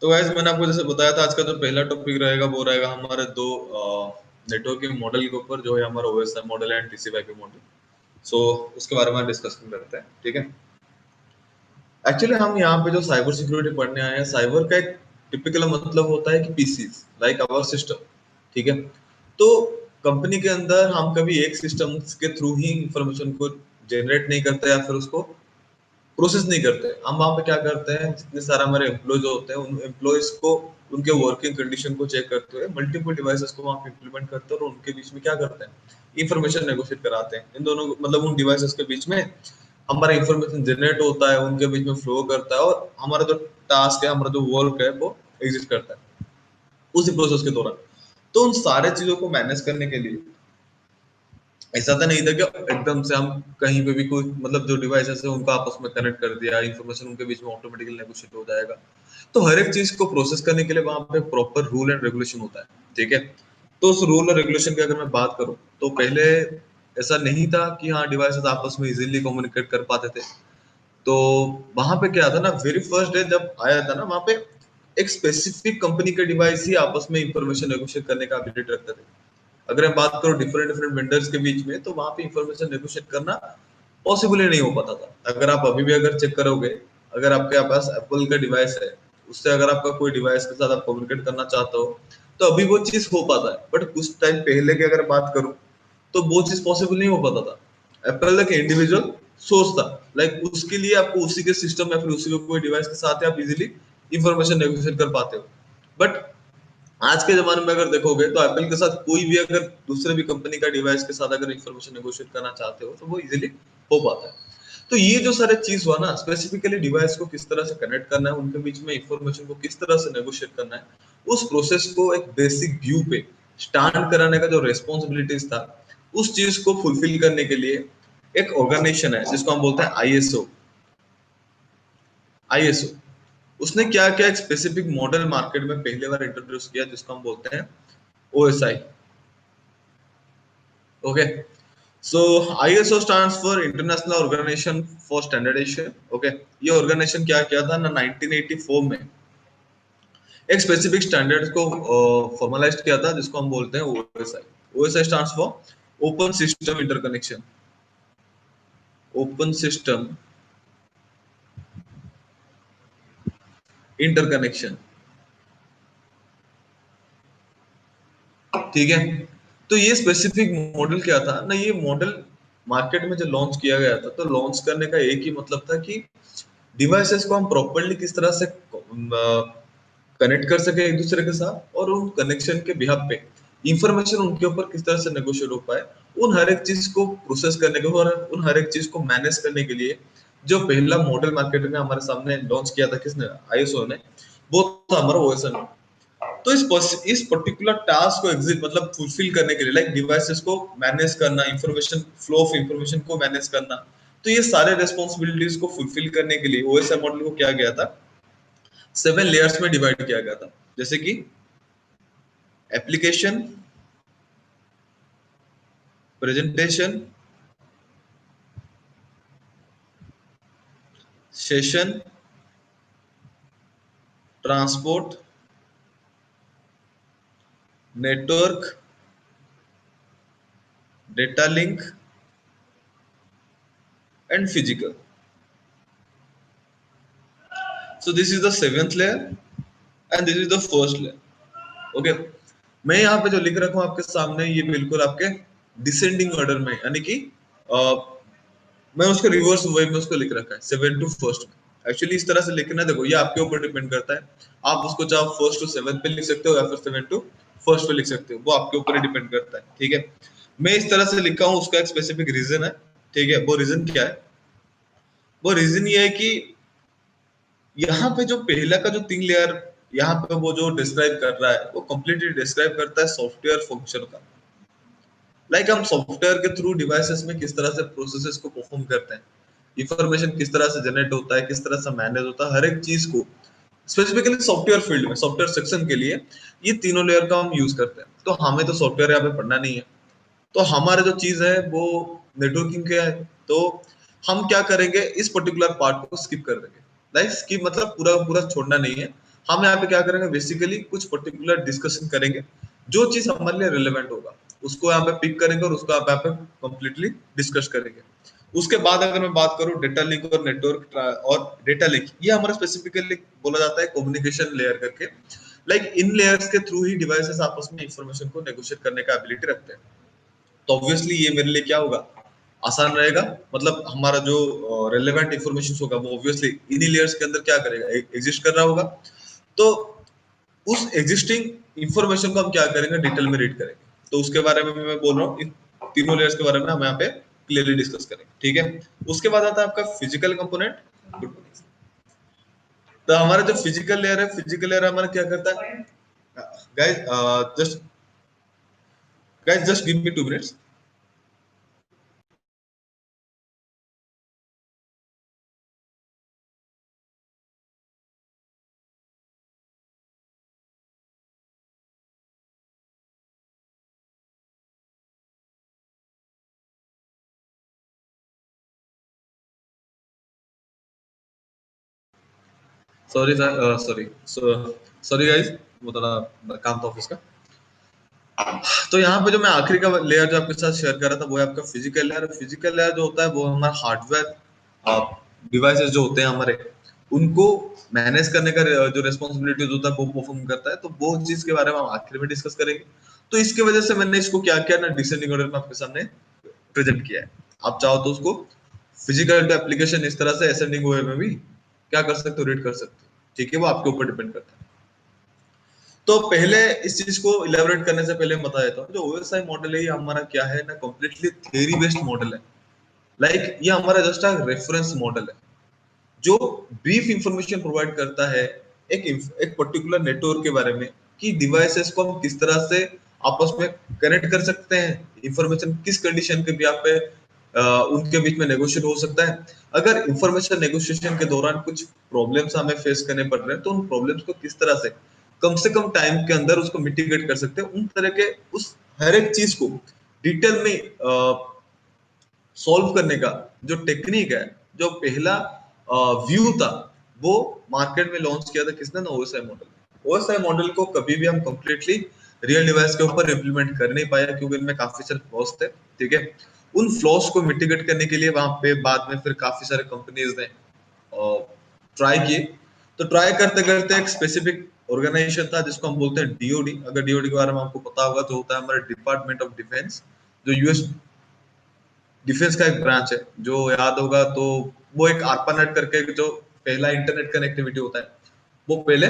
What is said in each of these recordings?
तो गाइस मैंने आपको जैसे बताया था, आज का जो पहला टॉपिक रहेगा वो रहेगा हमारे दो नेटवर्किंग मॉडल के ऊपर, जो है हमारा OSI model and TCP model. So उसके बारे में डिस्कशन करते हैं, ठीक है। एक्चुअली हम यहाँ पे जो साइबर सिक्योरिटी पढ़ने आए हैं, साइबर का एक टिपिकल मतलब होता है कि पीसीज लाइक आवर सिस्टम, ठीक है। तो कंपनी के अंदर हम कभी एक सिस्टम के थ्रू ही इंफॉर्मेशन को जनरेट नहीं करते या फिर उसको प्रोसेस नहीं करते। हम वहाँ पे क्या करते हैं, जितने सारे हमारे एम्प्लॉयज होते हैं उन एम्प्लॉयज को उनके वर्किंग कंडीशन को चेक करते हुए मल्टीपल डिवाइसेस को वहाँ पे इम्प्लीमेंट करते हैं और उनके बीच में क्या करते हैं, इंफॉर्मेशन नेगोशिएट कराते हैं इन दोनों मतलब उन डिवाइसेस के बीच में हमारा इंफॉर्मेशन जनरेट होता है, उनके बीच में फ्लो करता है और हमारा जो टास्क है, हमारा जो वर्क है वो एग्जिस्ट करता है उसी प्रोसेस के दौरान। तो उन सारे चीजों को मैनेज करने के लिए ऐसा तो नहीं था कि एकदम से हम कहीं पे भी कोई मतलब जो डिवाइसेस है उनको आपस में कनेक्ट कर दिया, इंफॉर्मेशन उनके बीच में ऑटोमेटिकली नेगोशिएट हो जाएगा। तो हर एक चीज को प्रोसेस करने के लिए वहां पे प्रॉपर रूल एंड रेगुलेशन होता है, ठीक है। तो उस रूल और रेगुलेशन की अगर मैं बात करूं तो पहले ऐसा नहीं था कि हाँ डिवाइसेस आपस में इजीली कम्युनिकेट कर पाते थे। तो वहां पे क्या था ना, वेरी फर्स्ट डे जब आया था ना, वहां पे एक स्पेसिफिक कंपनी के डिवाइस ही आपस में इंफॉर्मेशन नेगोशिएट करने का एबिलिटी रखते थे। अगर हम बात करो डिफरेंट डिफरेंट वेंडर्स के बीच में, तो वहां पे इंफॉर्मेशन नेगोशिएट करना पॉसिबल ही नहीं हो पाता था। अगर आप अभी भी अगर चेक करोगे, अगर आपके पास एप्पल का डिवाइस है, उससे अगर आपका कोई डिवाइस के साथ आप कम्युनिकेट करना चाहते हो तो अभी वो चीज हो पाता है, बट कुछ टाइम पहले की अगर बात करूं तो वो चीज पॉसिबल नहीं हो पाता था। एप्पल एक इंडिविजुअल सोर्स था, लाइक उसके लिए आपको उसी के सिस्टम या फिर उसी के कोई डिवाइस के साथ ही आप इजीली इंफॉर्मेशन नेगोशिएट कर पाते हो। बट आज के जमाने में अगर देखोगे तो एप्पल के साथ कोई भी अगर दूसरे भी कंपनी का डिवाइस के साथ अगर इंफॉर्मेशन नेगोशिएट करना चाहते हो तो वो इजीली हो पाता है। तो ये जो सारे चीज हुआ ना, स्पेसिफिकली डिवाइस को किस तरह से कनेक्ट करना है, उनके बीच में इंफॉर्मेशन को किस तरह से नेगोशिएट करना है, उस प्रोसेस को एक बेसिक व्यू पे स्टार्ट कराने का जो रेस्पॉन्सिबिलिटीज था, उस चीज को फुलफिल करने के लिए एक ऑर्गेनाइजेशन है जिसको हम बोलते हैं आईएसओ। आईएसओ उसने क्या क्या एक स्पेसिफिक मॉडल मार्केट में पहले बार इंट्रोड्यूस किया जिसको हम बोलते हैं OSI. Okay, so ISO stands for international organisation for standardisation. Okay, ये ऑर्गेनाइजेशन क्या किया था ना, 1984 में एक स्पेसिफिक स्टैंडर्ड को फॉर्मलाइज किया था जिसको हम बोलते हैं OSI. OSI stands for open system interconnection. Open system interconnection, ठीक है। तो ये स्पेसिफिक मॉडल क्या था ना, ये मॉडल मार्केट में जो लॉन्च किया गया था, तो लॉन्च करने का एक ही मतलब था कि डिवाइसेस को हम प्रॉपरली किस तरह से कनेक्ट कर सके एक दूसरे के साथ, और उन कनेक्शन के बिहाफ पे इंफॉर्मेशन उनके ऊपर किस तरह से नेगोशिएट हो पाए। उन हर एक चीज को प्रोसेस करने के और उन हर एक चीज को मैनेज करने के लिए जो पहला मॉडल मार्केट में हमारे सामने लॉन्च किया था किसने, आईएसओ ने, वो था हमारा ओएसएन। तो इस पर्टिकुलर टास्क को एग्जिट मतलब फुलफिल करने के लिए, लाइक डिवाइसेस को मैनेज करना, इंफॉर्मेशन फ्लो ऑफ इंफॉर्मेशन को मैनेज करना, तो ये सारे रेस्पॉन्सिबिलिटीज को फुलफिल करने के लिए ओएसआई मॉडल को क्या गया था, 7 लेयर्स में डिवाइड किया गया था। जैसे कि application, presentation, session, transport, network, data link and physical. So this is the 7th layer and this is the first layer. Okay, मैं यहाँ पे जो लिख रखा हूँ आपके सामने, ये बिल्कुल आपके डिसेंडिंग ऑर्डर में, यानी कि मैं उसको रिवर्स वे में उसको लिख रखा है, 7 टू 1st में। एक्चुअली इस तरह से लिखना, देखो ये आपके ऊपर डिपेंड करता है। आप उसको चाहे 1st टू 7th पे लिख सकते हो या फिर 7 टू 1st पे लिख सकते हो, वो आपके ऊपर ही डिपेंड करता है, ठीक है। मैं इस तरह से लिखा हूँ, उसका एक स्पेसिफिक रीजन है, ठीक है। वो रीजन क्या है, वो रीजन ये है कि यहाँ पे जो पहला का जो 3 लेयर यहाँ पे वो जो डिस्क्राइब कर रहा है, वो कंप्लीटली डिस्क्राइब करता है सॉफ्टवेयर फंक्शन का। लाइक हम सॉफ्टवेयर के थ्रू डिवाइसेस में किस तरह से प्रोसेसेस को परफॉर्म करते हैं, इंफॉर्मेशन किस तरह से जनरेट होता है, किस तरह से मैनेज होता है, हर एक चीज को स्पेसिफिकली सॉफ्टवेयर फील्ड में, सॉफ्टवेयर सेक्शन के लिए ये तीनों लेयर का हम यूज करते हैं। तो हमें तो सॉफ्टवेयर यहाँ पे पढ़ना नहीं है, तो हमारा जो चीज है वो नेटवर्किंग का है। तो हम क्या करेंगे, इस पर्टिकुलर पार्ट को स्किप कर देंगे। लाइक स्किप मतलब पूरा पूरा छोड़ना नहीं है, हम यहाँ पे क्या करेंगे, बेसिकली कुछ पर्टिकुलर डिस्कशन करेंगे, जो चीज हमारे लिए रिलेवेंट होगा उसको यहाँ पे पिक करेंगे और उसको आप यहाँ पे कंप्लीटली डिस्कस करेंगे। उसके बाद अगर मैं बात करूँ डेटा लिंक और नेटवर्क और डेटा लिंक, ये हमारा स्पेसिफिकली बोला जाता है कम्युनिकेशन लेयर करके। लाइक इन लेयर्स के थ्रू ही डिवाइसेस आपस में इंफॉर्मेशन को नेगोशिएट करने का एबिलिटी रखते हैं। तो ऑब्वियसली ये मेरे लिए क्या होगा, आसान रहेगा। मतलब हमारा जो रेलेवेंट इंफॉर्मेशन होगा वो ऑब्वियसली इन्हीं लेयर्स के अंदर क्या करेगा, एग्जिस्ट कर रहा होगा। तो उस एग्जिस्टिंग इंफॉर्मेशन को हम क्या करेंगे, डिटेल में रीड करेंगे। तो उसके बारे में मैं बोल रहा हूँ, इन तीनों लेयर्स के बारे में हम यहाँ पे क्लियरली डिस्कस करेंगे, ठीक है। उसके बाद आता है आपका फिजिकल कंपोनेंट। तो हमारा जो फिजिकल लेयर है, फिजिकल लेयर हमारा क्या करता है, guys just just give me 2 minutes. Sorry sir, sorry sorry guys, वो थोड़ा काम था ऑफिस का। तो यहाँ पे जो मैं आखिरी का लेयर जो आपके साथ शेयर कर रहा था वो है आपका फिजिकल लेयर। फिजिकल लेयर जो होता है वो हमारा हार्डवेयर डिवाइसेस जो होते हैं हमारे, उनको मैनेज करने का जो रिस्पॉन्सिबिलिटीज होता है वो परफॉर्म करता है। तो वो चीज के बारे में हम आखिर में डिस्कस करेंगे। तो इसकी वजह से मैंने इसको क्या किया ना, डिसेंडिंग ऑर्डर में आपके सामने प्रेजेंट किया है। आप चाहो तो उसको फिजिकल टू एप्लीकेशन इस तरह से असेंडिंग वे में भी क्या कर सकते हो, रीड कर सकते हो, ठीक है। वो आपके ऊपर डिपेंड करता है। तो पहले इस चीज को इलेबोरेट करने से पहले मैं बता देता हूँ, जो ओएसआई मॉडल है ये हमारा क्या है ना, कम्प्लीटली थ्योरी बेस्ड मॉडल है। लाइक ये हमारा जस्ट रेफरेंस मॉडल है जो ब्रीफ इंफॉर्मेशन प्रोवाइड करता है एक पर्टिकुलर नेटवर्क के बारे में, कि डिवाइसेस को हम किस तरह से आपस में कनेक्ट कर सकते हैं, इंफॉर्मेशन किस कंडीशन के भी आप पे उनके बीच में नेगोशिएट हो सकता है। अगर इंफॉर्मेशन नेगोशिएशन के दौरान कुछ प्रॉब्लम्स हमें फेस करने पड़ रहे हैं, तो उन प्रॉब्लम्स को किस तरह से कम टाइम के अंदर उसको मिटिगेट कर सकते हैं, उन तरह के उस हर एक चीज को डिटेल में सॉल्व करने का जो टेक्निक है, जो पहला व्यू था, वो मार्केट में लॉन्च किया था किसने ना, ओएसआई मॉडल। ओएसआई मॉडल को कभी भी हम कंप्लीटली रियल डिवाइस के ऊपर इम्प्लीमेंट कर नहीं पाया, क्योंकि इनमें काफी सारे फ्लॉज थे, ठीक है। उन फ्लॉज को मिटिगेट करने के लिए वहां पे बाद में फिर काफी सारे कंपनीज ने ट्राई किए। तो ट्राई करते करते एक स्पेसिफिक ऑर्गेनाइजेशन था जिसको हम बोलते हैं डीओडी। अगर डीओडी के बारे में आपको पता होगा, जो होता है हमारा डिपार्टमेंट ऑफ डिफेंस, जो यूएस डिफेंस का एक ब्रांच है। जो याद होगा तो वो एक आर्पानेट करके जो पहला इंटरनेट कनेक्टिविटी होता है, वो पहले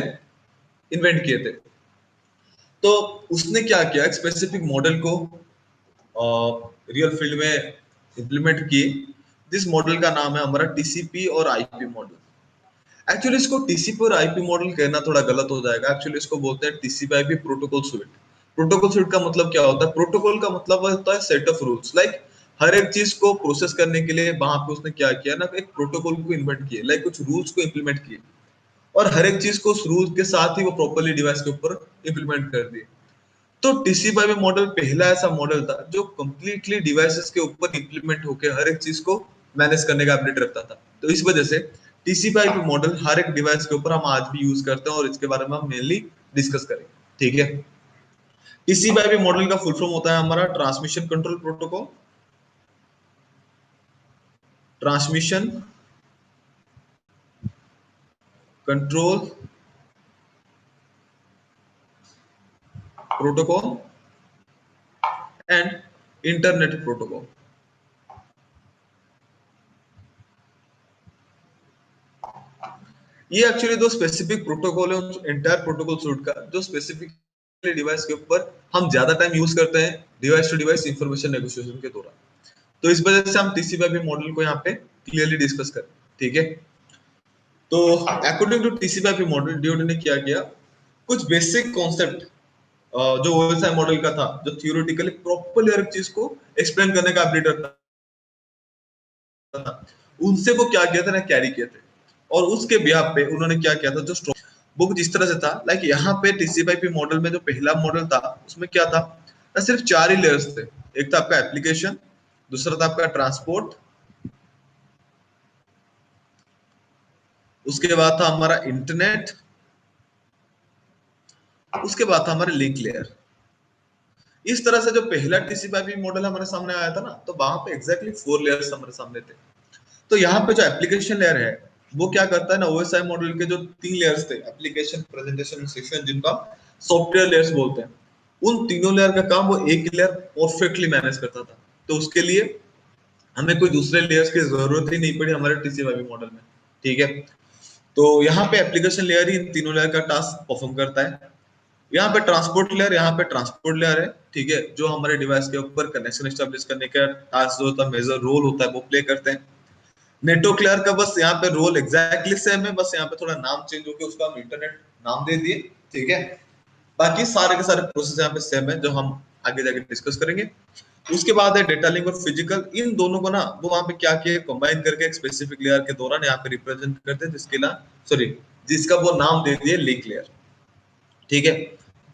इन्वेंट किए थे। तो उसने क्या किया, एक स्पेसिफिक मॉडल को रियल फील्ड में इम्प्लीमेंट किए, जिस मॉडल का नाम है हमारा टीसीपी और आईपी मॉडल। एक्चुअली इसको टीसीपी और आईपी मॉडल कहना थोड़ा गलत हो जाएगा। एक्चुअली इसको बोलते हैं TCP IP protocol sweet. Protocol sweet का मतलब क्या होता है, प्रोटोकॉल का मतलब होता है सेट ऑफ रूल्स। लाइक हर एक चीज को प्रोसेस करने के लिए वहां पे उसने क्या किया ना, एक प्रोटोकॉल को इन्वेंट किया, लाइक कुछ रूल्स को इम्प्लीमेंट किए, और हर एक चीज को उस रूल के साथ ही वो प्रॉपरली डिवाइस के ऊपर इम्प्लीमेंट कर दिए। तो टीसीपी मॉडल पहला ऐसा मॉडल था जो कंप्लीटली डिवाइसेस के ऊपर इंप्लीमेंट होकर हर एक चीज को मैनेज करने का एबिलिटी रखता था। तो इस वजह से टीसीपी मॉडल हर एक डिवाइस के ऊपर हम आज भी यूज करते हैं, और इसके बारे में हम मेनली डिस्कस करेंगे, ठीक है। टीसीपी मॉडल का फुल फॉर्म होता है हमारा transmission control protocol. Transmission control protocol and internet protocol. ये एक्चुअली दो स्पेसिफिक प्रोटोकॉल है एंटायर प्रोटोकॉल सूट का, जो स्पेसिफिक डिवाइस के ऊपर हम ज्यादा टाइम यूज करते हैं device to device information negotiation के दौरान। तो इस वजह से हम टीसीपी मॉडल को यहाँ पे क्लियरली डिस्कस करें, ठीक है। तो according to TCP model, DOD ने क्या किया, कुछ बेसिक कॉन्सेप्ट जो ओएसआई मॉडल का था, जो थियोरेटिकली प्रॉपर्ली हर एक चीज को एक्सप्लेन करने का एबिलिटी था, उनसे वो क्या किया था ना, कैरी किए थे। और उसके बिहाफ पे उन्होंने क्या किया था, जो वो कुछ इस तरह से था, लाइक यहाँ पे टीसीपी मॉडल में जो पहला मॉडल था उसमें क्या था ना, सिर्फ 4 ही लेयर्स थे। एक था आपका एप्लीकेशन, दूसरा था आपका ट्रांसपोर्ट, उसके बाद था हमारा इंटरनेट, उसके बाद था हमारे लिंक लेयर। इस तरह से जो पहला टीसीपी मॉडल हमारे सामने आया था ना, तो वहां पे एग्जैक्टली 4 लेयर्स हमारे सामने थे। तो यहाँ पे जो एप्लीकेशन लेयर है वो क्या करता है ना, ओएसआई मॉडल के जो 3 लेयर्स थे, एप्लीकेशन, प्रेजेंटेशन, सेशन, जिनका सॉफ्टवेयर लेयर्स बोलते हैं, उन तीनों लेयर का काम वो एक लेयर परफेक्टली मैनेज करता था। तो उसके लिए हमें कोई दूसरे लेयर्स की जरूरत ही नहीं पड़ी हमारे टीसीपी मॉडल में, ठीक है। तो यहाँ पे एप्लीकेशन लेयर ही इन तीनों लेयर का टास्क परफॉर्म करता है। यहाँ पे ट्रांसपोर्ट लेयर, यहाँ पे ट्रांसपोर्ट लेयर है, ठीक है, जो हमारे डिवाइस के ऊपर कनेक्शन एस्टेब्लिश करने का टास्क जो होता है, मेजर रोल होता है, वो प्ले करते हैं। नेटवर्क लेयर का बस यहाँ पे रोल एग्जैक्टली सेम है, बस यहाँ पे थोड़ा नाम चेंज हो गया, उसका हम इंटरनेट नाम दे दिए, ठीक है। बाकी सारे के सारे प्रोसेस यहाँ पे सेम है, जो हम आगे जाके डिस्कस करेंगे। उसके बाद है डेटा लिंक और फिजिकल। इन दोनों को ना वो वहां पे क्या किया, कंबाइन करके एक स्पेसिफिक लेयर के दौरान यहाँ पे रिप्रेजेंट करते हैं, जिसके ना सॉरी जिसका वो नाम दे दिए लिंक लेयर, ठीक है।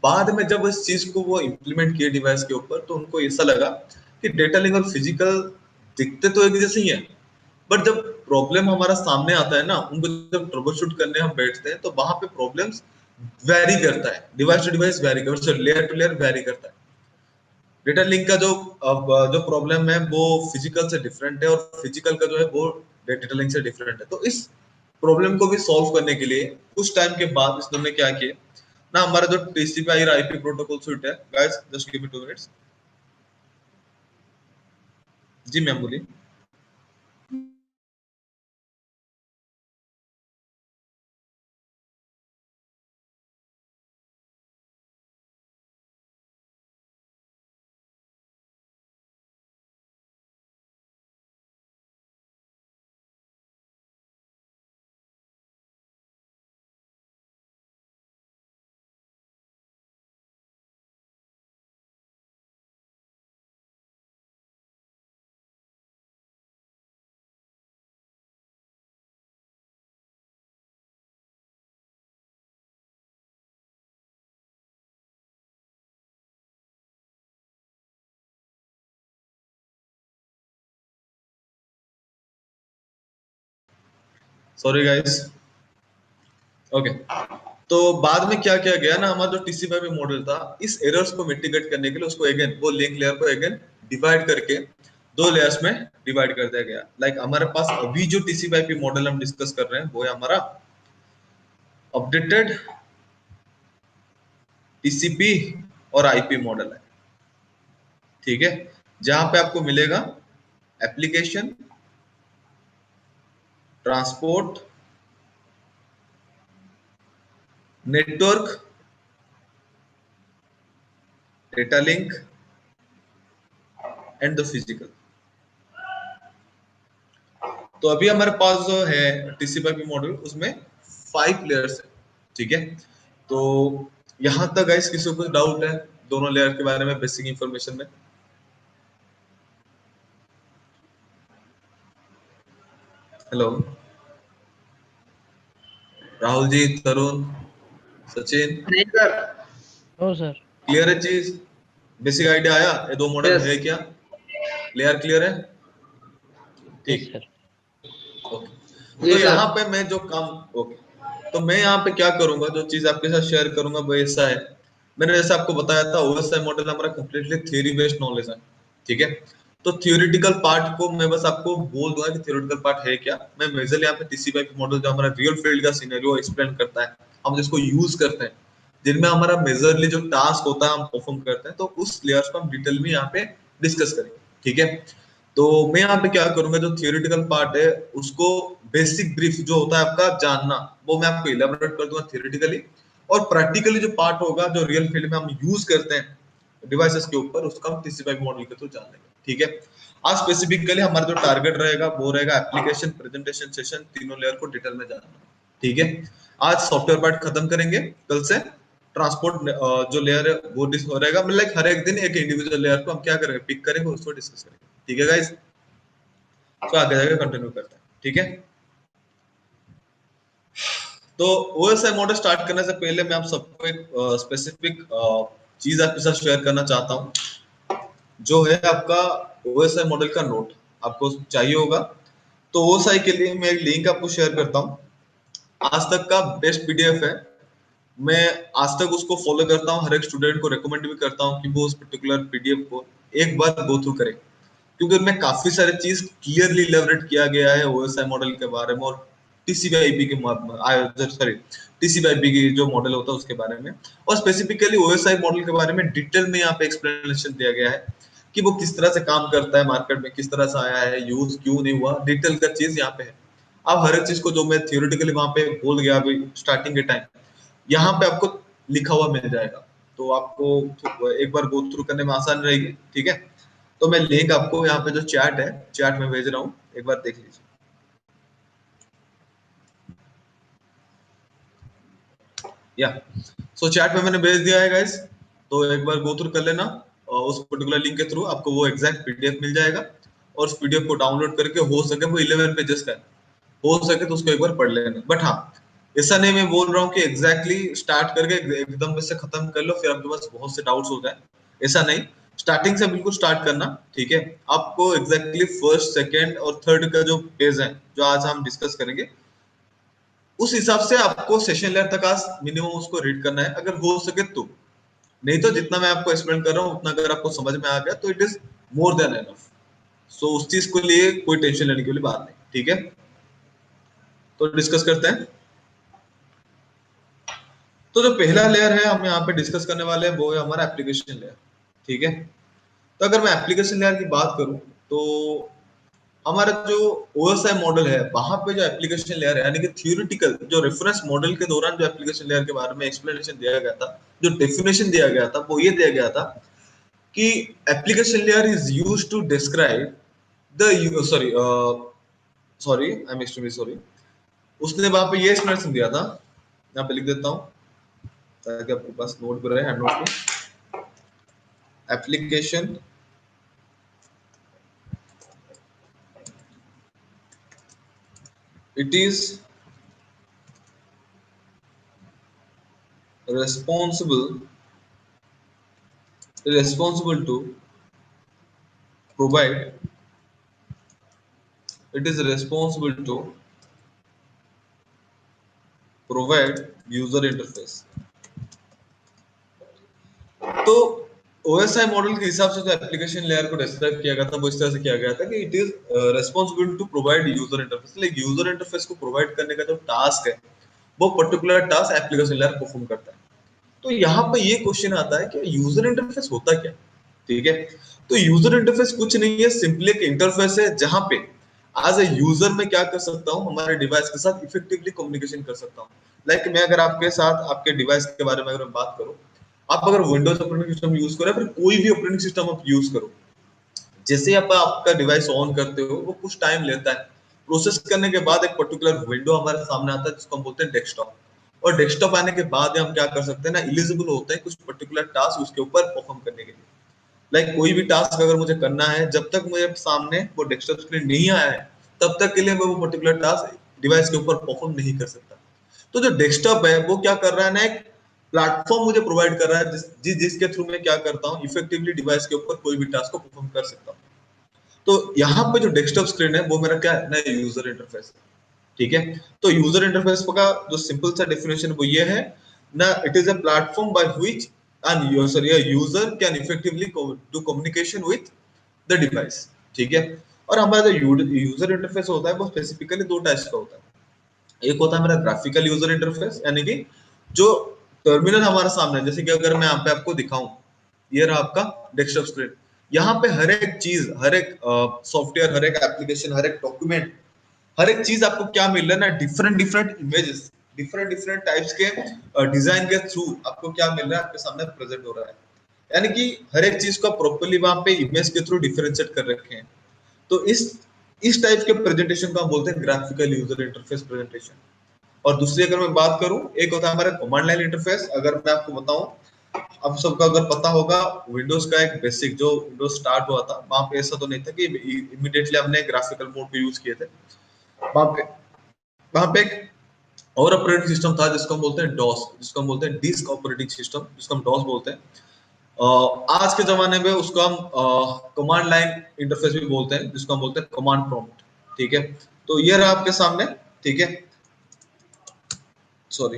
बाद में जब इस चीज को वो इम्प्लीमेंट किए डिवाइस के ऊपर, तो उनको ऐसा लगा कि डेटा लिंक और फिजिकल दिखते तो एक जैसे ही है, बट जब प्रॉब्लम हमारा सामने आता है ना, उनको जब ट्रबल शूट करने हम बैठते हैं, तो वहां पे प्रॉब्लम्स वेरी करता है, डिवाइस टू डिवाइस वेरी करता है, लेयर टू लेयर वेरी करता है। डेटा लिंक का जो अब जो प्रॉब्लम है वो फिजिकल से डिफरेंट है, और फिजिकल का जो है वो डेटा लिंक से डिफरेंट है। तो इस प्रॉब्लम को भी सॉल्व करने के लिए कुछ टाइम के बाद इसने क्या किया ना, हमारा जो टीसीपी और आईपी प्रोटोकॉल सूट है, guys just give me 2 minutes. जी मैम बोलिए। Sorry guys. ओके। तो बाद में क्या किया गया ना, हमारा जो टीसीपी मॉडल था, इस एरर्स को मिटिगेट करने के लिए उसको अगेन वो लिंक लेयर को अगेन डिवाइड करके दो लेयर्स में डिवाइड कर दिया गया। लाइक हमारे पास अभी जो टीसीपी मॉडल हम डिस्कस कर रहे हैं वो है हमारा अपडेटेड टीसीपी और आईपी मॉडल है, ठीक है। जहां पे आपको मिलेगा application, transport, network, data link and the physical. तो अभी हमारे पास जो है टीसीपी मॉडल, उसमें 5 लेयर्स है, ठीक है। तो यहाँ तक गाइस किसी को कुछ डाउट है दोनों लेयर के बारे में, बेसिक इंफॉर्मेशन में? हेलो राहुल जी, तरुण, सचिन, नहीं सर। No sir. क्लियर है चीज? बेसिक आइडिया आया ये दो मॉडल यस है क्या? लेयर क्लियर है? यस ठीक, सर। ओके। जी तो सर। यहाँ पे मैं जो काम, ओके, तो मैं यहाँ पे क्या करूंगा, जो चीज आपके साथ शेयर करूंगा वो ऐसा है। मैंने जैसे आपको बताया था, ओएसआई मॉडल हमारा कंप्लीटली थ्योरी बेस्ड नॉलेज है, ठीक है। तो थियोरिटिकल पार्ट को मैं बस आपको बोल दूंगा कि थियोरिटिकल पार्ट है क्या। मैं मेजरली यहाँ पे टीसीपी मॉडल जो हमारा रियल फील्ड का सिनेरियो एक्सप्लेन करता है, हम जिसको यूज करते हैं, जिनमें हमारा मेजरली जो टास्क होता है हम परफॉर्म करते हैं, तो उस लेयर्स को हम डिटेल में यहाँ पे डिस्कस करेंगे, ठीक है। तो मैं यहाँ पे क्या करूंगा, जो थियोरिटिकल पार्ट है उसको बेसिक ब्रीफ जो होता है आपका जानना, वो मैं आपको इलेबोरेट कर दूंगा थियोरिटिकली। और प्रैक्टिकली जो पार्ट होगा, जो रियल फील्ड में हम यूज करते हैं डिवाइसेस के ऊपर, उसका हम टीसीपी मॉडल के थ्रू जान लेंगे, ठीक है। आज स्पेसिफिकली हमारा जो टारगेट रहेगा वो रहेगा एप्लीकेशन, प्रेजेंटेशन, सेशन, तीनों लेयर को डिटेल में जानना, ठीक है। आज सॉफ्टवेयर पार्ट खत्म करेंगे, कल से ट्रांसपोर्ट जो लेयर है वो हो रहेगा। मतलब like हर एक दिन एक इंडिविजुअल लेयर को हम क्या करेंगे, पिक करेंगे, उसको डिस्कस करेंगे, ठीक है गाइस। तो आगे जाके कंटिन्यू करते हैं, ठीक है। तो ओएसआई मॉडल स्टार्ट करने से पहले मैं आप सबको एक स्पेसिफिक चीज आपके साथ शेयर करना चाहता हूँ, जो है आपका ओएसआई मॉडल का नोट आपको चाहिए होगा। तो ओएसआई के लिए मैं एक लिंक आपको शेयर करता हूँ। आज तक का बेस्ट पीडीएफ है मैं आज तक उसको फॉलो करता हूँ, हर एक स्टूडेंट को रेकमेंड भी करता हूँ कि वो उस पर्टिकुलर पीडीएफ को एक बार गो थ्रू करे, क्योंकि उनमें काफी सारे चीज क्लियरली इलेबोरेट किया गया है ओएसआई मॉडल के बारे में, और टीसीपी की सॉरी टीसीपी की जो मॉडल होता है उसके बारे में, और स्पेसिफिकली ओएसआई मॉडल के बारे में डिटेल में यहाँ पे एक्सप्लेनेशन दिया गया है कि वो किस तरह से काम करता है, मार्केट में किस तरह से आया है, यूज क्यों नहीं हुआ, डिटेल का चीज यहाँ पे है। अब हर एक चीज को जो मैं थियोरेटिकली वहां पे बोल गया अभी स्टार्टिंग के टाइम, यहाँ पे आपको लिखा हुआ मिल जाएगा, तो आपको एक बार गो थ्रू करने में आसान रहेगी। ठीक है, तो मैं लिंक आपको यहाँ पे जो चैट है, चैट में भेज रहा हूँ, एक बार देख लीजिए। या सो चैट में मैंने भेज दिया है गाइस, तो एक बार गो थ्रू कर लेना, और उस पर्टिकुलर लिंक के थ्रू आपको वो एग्जैक्ट पीडीएफ मिल जाएगा, और उस पीडीएफ को डाउनलोड करके हो सके वो 11 पेजेस का है, हो सके तो उसको एक बार पढ़ लेना। बट हाँ, ऐसा नहीं मैं बोल रहा हूँ कि एग्जैक्टली स्टार्ट करके एकदम से खत्म कर लो फिर आपके पास बहुत से डाउट्स हो जाए, ऐसा नहीं। स्टार्टिंग से बिल्कुल स्टार्ट करना, ठीक है। आपको एग्जैक्टली फर्स्ट सेकंड और थर्ड का जो पेज है जो आज हम डिस्कस करेंगे, उस हिसाब से आपको सेशन लेयर तक आज मिनिमम उसको रीड करना है अगर हो सके तो। नहीं तो जितना मैं आपको एक्सप्लेन कर रहा हूँ उतना अगर आपको समझ में आ गया तो it is more than enough. So उस चीज को लिए कोई टेंशन लेने की वाली बात नहीं, ठीक है। तो डिस्कस करते हैं। तो जो पहला लेयर है हम यहाँ पे डिस्कस करने वाले हैं वो है हमारा एप्लीकेशन लेयर, ठीक है। तो अगर मैं एप्लीकेशन लेयर की बात करूं तो हमारा जो ओएसआई मॉडल है वहां पे जो एप्लीकेशन लेयर है, यानी कि थियोरेटिकल जो रेफरेंस मॉडल के दौरान जो एप्लीकेशन लेयर के बारे में एक्सप्लेनेशन दिया गया था, जो डेफिनेशन दिया गया था वो ये दिया गया था कि application layer is used to describe the sorry sorry I am extremely sorry, उसने वहां पे ये एक्सप्लेनेशन दिया था, यहाँ पे लिख देता हूँ ताकि आपके पास नोट भी रहे, हैंड नोट में। Application it is responsible responsible to provide it is responsible to provide user interface। तो ओएसआई मॉडल के हिसाब से जो एप्लीकेशन लेयर को डिस्क्राइब किया गया था वो इस तरह से किया गया था कि it is responsible to provide user interface, like user interface को प्रोवाइड करने का जो टास्क है वो particular task application layer perform करता है। तो यहाँ पे ये क्वेश्चन आता है कि यूजर इंटरफेस होता क्या, ठीक है। तो यूजर इंटरफेस कुछ नहीं है, सिंपली एक इंटरफेस है जहां पे एज ए यूजर मैं क्या कर सकता हूँ, हमारे डिवाइस के साथ इफेक्टिवली कम्युनिकेशन कर सकता हूँ। लाइक मैं अगर आपके साथ आपके डिवाइस के बारे में अगर मैं बात करूँ, आप अगर विंडोज ऑपरेटिंग सिस्टम यूज करो फिर कोई भी ऑपरेटिंग सिस्टम आप यूज करो, जैसे आप आपका डिवाइस ऑन करते हो वो कुछ टाइम लेता है, प्रोसेस करने के बाद एक पर्टिकुलर विंडो हमारे सामने आता है जिसको हम बोलते हैं डेस्कटॉप। और डेस्कटॉप आने के बाद हम क्या कर सकते हैं ना, एलिजिबल होते हैं कुछ पर्टिकुलर टास्क उसके ऊपर परफॉर्म करने के लिए। लाइक कोई भी टास्क अगर मुझे करना है, जब तक मेरे सामने वो डेस्कटॉप स्क्रीन नहीं आया है तब तक के लिए मैं वो पर्टिकुलर टास्क डिवाइस के ऊपर परफॉर्म नहीं कर सकता। तो जो डेस्कटॉप है वो क्या कर रहा है ना, एक प्लेटफॉर्म मुझे प्रोवाइड कर रहा है जिसके थ्रू मैं क्या करता हूँ, इफेक्टिवली डिवाइस के ऊपर कोई भी टास्क को परफॉर्म कर सकता हूँ। तो यहाँ पे जो डेस्कटॉप स्क्रीन है वो मेरा क्या है ना, यूजर इंटरफेस है, ठीक है। तो यूजर इंटरफेस का जो सिंपल सा डेफिनेशन वो ये है ना, it is a platform by which N user can effectively do communication with the device, ठीक है। और हमारा जो यूजर इंटरफेस होता है वो स्पेसिफिकली दो टाइप्स का होता है। एक होता है मेरा ग्राफिकल यूजर इंटरफेस, यानी कि जो टर्मिनल हमारे सामने है, जैसे कि अगर मैं यहाँ पे आपको दिखाऊं, ये रहा आपका डेस्कटॉप स्क्रीन। यहाँ पे हर एक चीज, हर एक सॉफ्टवेयर, हर एक एप्लीकेशन, हर एक डॉक्यूमेंट, हर एक चीज आपको क्या मिल रहा है ना, different different images, different different types के डिजाइन के थ्रू आपको क्या मिल रहा है, आपके सामने प्रेजेंट हो रहा है। यानी कि हर एक चीज को प्रॉपर्ली वहां पे इमेज के थ्रू डिफरेंशिएट कर रखे हैं। तो इस टाइप के प्रेजेंटेशन को हम बोलते हैं ग्राफिकल यूजर इंटरफेस प्रेजेंटेशन। और दूसरी अगर मैं बात करूं, एक होता है हमारा कमांड लाइन इंटरफेस। अगर मैं आपको बताऊं, आप सबका अगर पता होगा, विंडोज का एक बेसिक जो विंडोज स्टार्ट हुआ था वहां पे ऐसा तो नहीं था कि इमीडिएटली हमने ग्राफिकल मोड को यूज किए थे। वहां पे वहां पे एक और ऑपरेटिंग सिस्टम था जिसको हम बोलते हैं डॉस, जिसको हम बोलते हैं डिस्क ऑपरेटिंग सिस्टम, जिसको हम डॉस बोलते हैं। आज के जमाने में उसको हम कमांड लाइन इंटरफेस भी बोलते हैं, जिसको हम बोलते हैं कमांड प्रॉम्प्ट, ठीक है। तो ये रहा आपके सामने, ठीक है, सॉरी।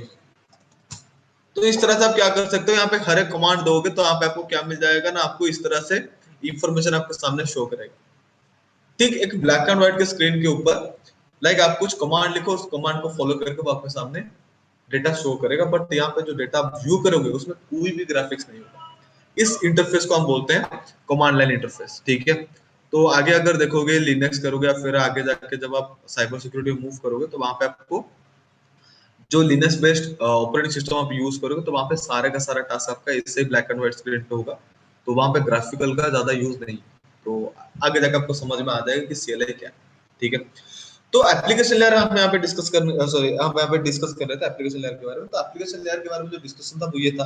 तो इस तरह से आप क्या कर सकते हो, यहाँ पे हर एक कमांड दोगे तो आप आपको क्या मिल जाएगा ना, आपको इस तरह से इंफॉर्मेशन आपके सामने शो करेगा। ठीक, एक ब्लैक एंड व्हाइट के स्क्रीन के ऊपर लाइक आप कुछ कमांड लिखो, उस कमांड को फॉलो करके वो आपके सामने डेटा शो करेगा, बट यहाँ पे जो डेटा आप व्यू करोगे उसमें कोई भी ग्राफिक्स नहीं होगा। इस इंटरफेस को हम बोलते हैं कमांड लाइन इंटरफेस। ठीक है, तो आगे अगर देखोगे लिनक्स करोगे या फिर आगे जाके जब आप साइबर सिक्योरिटी मूव करोगे तो वहां पे आपको जो लिनक्स बेस्ड ऑपरेटिंग सिस्टम आप यूज करोगे तो वहां पे सारे का सारा टास्क आपका इससे ब्लैक एंड व्हाइट स्क्रीन पे होगा, तो वहां पे ग्राफिकल का ज्यादा यूज नहीं। तो आगे जाकर आपको समझ में आ जाएगा कि सीएलआई क्या है। ठीक है, तो एप्लीकेशन लेयर हम यहाँ पे डिस्कस कर सॉरी हम यहाँ पे डिस्कस कर रहे थे एप्लीकेशन लेयर के बारे में। तो एप्लीकेशन लेयर के बारे में जो डिस्कशन था वो ये था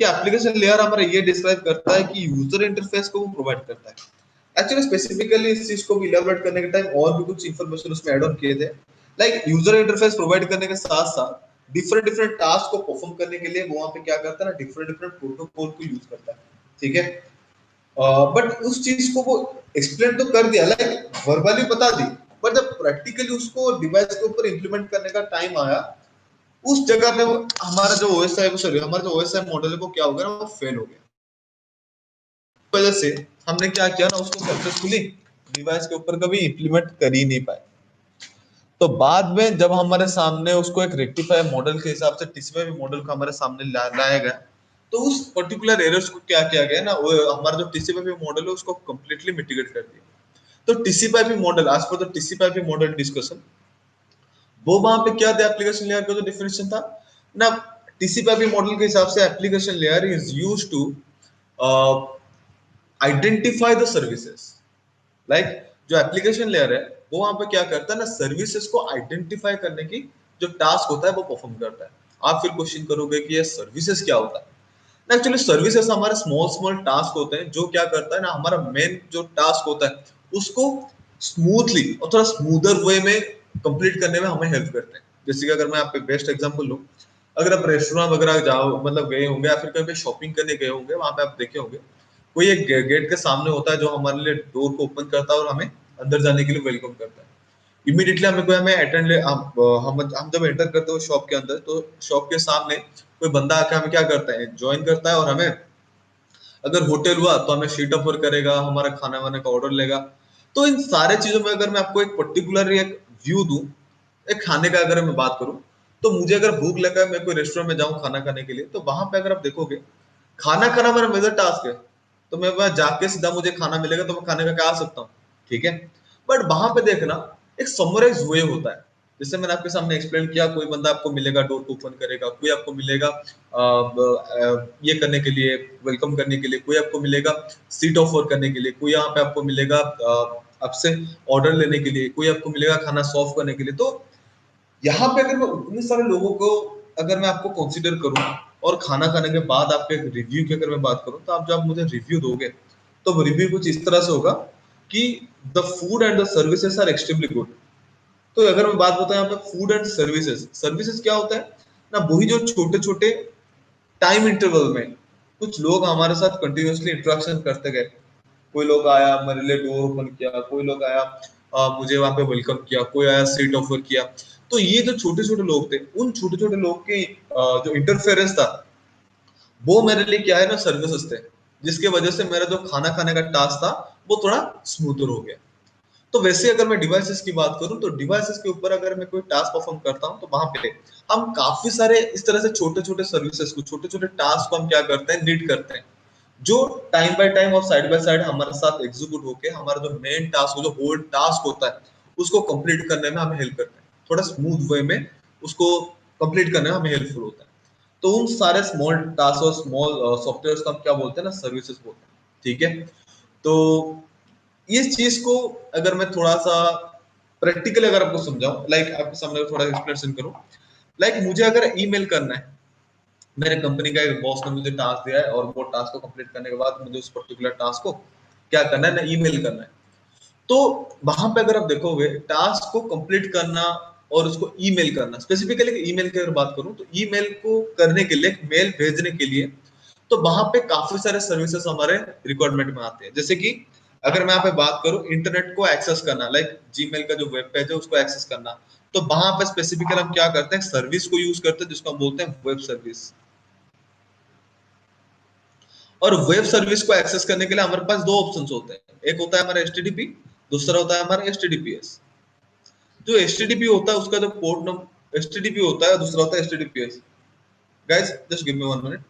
कि एप्लीकेशन लेयर हमारा ये डिस्क्राइब करता है कि यूजर इंटरफेस को वो प्रोवाइड करता है। एक्चुअली स्पेसिफिकली इस चीज को भी इलैबोरेट करने के टाइम और भी कुछ इंफॉर्मेशन उसमें ऐड ऑन किए थे। लाइक यूजर इंटरफेस प्रोवाइड करने के साथ साथ डिफरेंट डिफरेंट टास्क को परफॉर्म करने के लिए वो वहां पे क्या करता है ना, डिफरेंट डिफरेंट प्रोटोकॉल को यूज करता है। ठीक है, बट उस चीज को वो एक्सप्लेन तो कर दिया, लाइक वर्बली बता दी, बट जब प्रैक्टिकली उसको डिवाइस के ऊपर इंप्लीमेंट करने का टाइम आया, उस जगह पे हमारा जो ओएसआई सॉरी हमारा जो ओएसआई मॉडल है वो क्या हो गया ना, वो फेल हो गया। वजह से हमने क्या किया ना, उसको सक्सेसफुली डिवाइस के ऊपर कभी इंप्लीमेंट कर ही नहीं पाए। तो बाद में जब हमारे सामने उसको एक रेक्टिफायर मॉडल के हिसाब से टीसीपीआई मॉडल को हमारे सामने लाया गया, तो उस पर्टिकुलर एरर्स को क्या किया गया ना, वो हमारा जो टीसीपीआई मॉडल है उसको कंप्लीटली मिटिगेट कर दिया। तो टीसीपीआई मॉडल, आज पर द टीसीपीआई मॉडल डिस्कशन, वो वहां पे क्या था, एप्लीकेशन लेयर का जो डिफिनेशन था ना, टीसीपीआई मॉडल के हिसाब से application layer is used to identify the services. Like जो एप्लीकेशन लेयर है वो वहां पे क्या करता है ना, सर्विसेज को आइडेंटिफाई करने की जो टास्क होता है वो परफॉर्म करता है। आप फिर क्वेश्चन करोगे कि ये सर्विसेज क्या होता है। एक्चुअली सर्विसेज हमारे स्मॉल स्मॉल टास्क होते हैं जो क्या करता है ना, हमारा मेन जो टास्क होता है उसको स्मूथली और थोड़ा स्मूदर वे में कंप्लीट करने में हमें हेल्प करते हैं। जैसे कि अगर मैं आप पे बेस्ट एग्जांपल लूं, अगर आप रेस्टोरेंट वगैरह जाओ, मतलब गए होंगे या फिर कहीं पे शॉपिंग करने गए होंगे, वहां पे आप देखे होंगे कोई एक गेट के सामने होता है जो हमारे लिए डोर को ओपन करता है और हमें अंदर जाने के लिए वेलकम करता है। इमीडिएटली हमें कोई हमें अटेंड ले हम जब एंटर करते हो शॉप के अंदर, तो शॉप के सामने कोई बंदा आके हमें क्या करता है, ज्वाइन करता है, और हमें अगर होटल हुआ तो हमें शीट ऑफर करेगा, हमारा खाना वाने का ऑर्डर लेगा। तो इन सारे चीजों में अगर मैं आपको एक पर्टिकुलर एक व्यू दूं, एक खाने का अगर मैं बात करूं, तो मुझे अगर भूख लगा, मैं कोई रेस्टोरेंट में जाऊं खाना खाने के लिए, तो वहां पे अगर आप देखोगे खाना खाना मेरा मेजर टास्क है, तो मैं वहां जाके सीधा मुझे खाना मिलेगा तो मैं खाने का क्या आ सकता हूँ। ठीक है, बट वहां पे देखना एक समराइज वे होता है। जैसे मैंने आपके सामने एक्सप्लेन किया, कोई बंदा आपको मिलेगा डोर को ओपन करेगा, कोई आपको मिलेगा ये करने के लिए, वेलकम करने के लिए, कोई आपको मिलेगा सीट ऑफर करने के लिए, कोई यहाँ पे आपको मिलेगा आपसे ऑर्डर लेने के लिए, कोई आपको मिलेगा खाना सर्व करने के लिए। तो यहाँ पे अगर मैं उतने सारे लोगों को अगर मैं आपको कंसीडर करूँ और खाना खाने के बाद आपके रिव्यू की अगर मैं बात करूँ, तो आप जब मुझे रिव्यू दोगे तो रिव्यू कुछ इस तरह से होगा कि the food and the services are extremely good. तो अगर मैं बात बताऊं यहाँ पे फूड एंड सर्विसेज, सर्विसेज क्या होता है ना, वही जो छोटे छोटे टाइम इंटरवल में कुछ लोग हमारे साथ कंटिन्यूअसली इंटरेक्शन करते गए। कोई लोग आया मेरे लिए डोर ओपन किया, कोई लोग आया मुझे वहां पे वेलकम किया, कोई आया सीट ऑफर किया। तो ये जो छोटे छोटे लोग थे, उन छोटे छोटे लोग के जो इंटरफेरेंस था, वो मेरे लिए क्या है ना, सर्विसेज थे, जिसके वजह से मेरा जो खाना खाने का टास्क था वो थोड़ा स्मूथर हो गया। तो वैसे अगर मैं डिवाइसेस की बात करूं, तो डिवाइसेस के ऊपर अगर मैं कोई टास्क परफॉर्म करता हूं, तो वहां पे हम काफी सारे इस तरह से छोटे छोटे सर्विसेज को, छोटे छोटे टास्क को हम क्या करते हैं, नीड करते हैं, जो टाइम बाय टाइम और साइड बाय साइड हमारे साथ एग्जीक्यूट होके हमारा जो मेन टास्क, जो होल टास्क होता है, उसको कंप्लीट करने में हमें हेल्प करते हैं, थोड़ा स्मूथ वे में उसको कंप्लीट करने में हमें हेल्पफुल होता है। तो उन सारे स्मॉल टास्क और स्मॉल सॉफ्टवेयर को हम क्या बोलते हैं ना, सर्विसेज बोलते हैं। ठीक है, तो इस चीज को अगर मैं थोड़ा सा प्रैक्टिकली अगर आपको समझाऊं, लाइक आपके सामने थोड़ा एक्सप्लेनेशन करूं, लाइक मुझे अगर ईमेल करना है, मेरे कंपनी का एक बॉस ने मुझे टास्क दिया है और वो टास्क को कंप्लीट करने के बाद मुझे उस पर्टिकुलर टास्क को क्या करना है ना, ईमेल करना है। तो वहां पे अगर आप देखोगे टास्क को कंप्लीट करना और उसको ईमेल करना, स्पेसिफिकली ईमेल की अगर बात करूं, तो ईमेल को करने के लिए, मेल भेजने के लिए, तो वहां पे काफी सारे सर्विसेज हमारे रिक्वायरमेंट में आते हैं। जैसे कि अगर मैं यहाँ पे बात करूं इंटरनेट को एक्सेस करना, लाइक जीमेल का जो वेब पेज है उसको एक्सेस करना, तो वहां पे स्पेसिफिकली हम क्या करते हैं, सर्विस को यूज करते हैं जिसको हम बोलते हैं वेब सर्विस। और वेब सर्विस को एक्सेस करने के लिए हमारे पास दो ऑप्शंस होते हैं, एक होता है हमारा एचटीटीपी, दूसरा होता है हमारा एचटीटीपीएस। जो एचटीटीपी होता है उसका जो पोर्ट नंबर एचटीटीपी होता है, दूसरा होता है एचटीटीपीएस। गाइस जस्ट गिव मी 1 minute.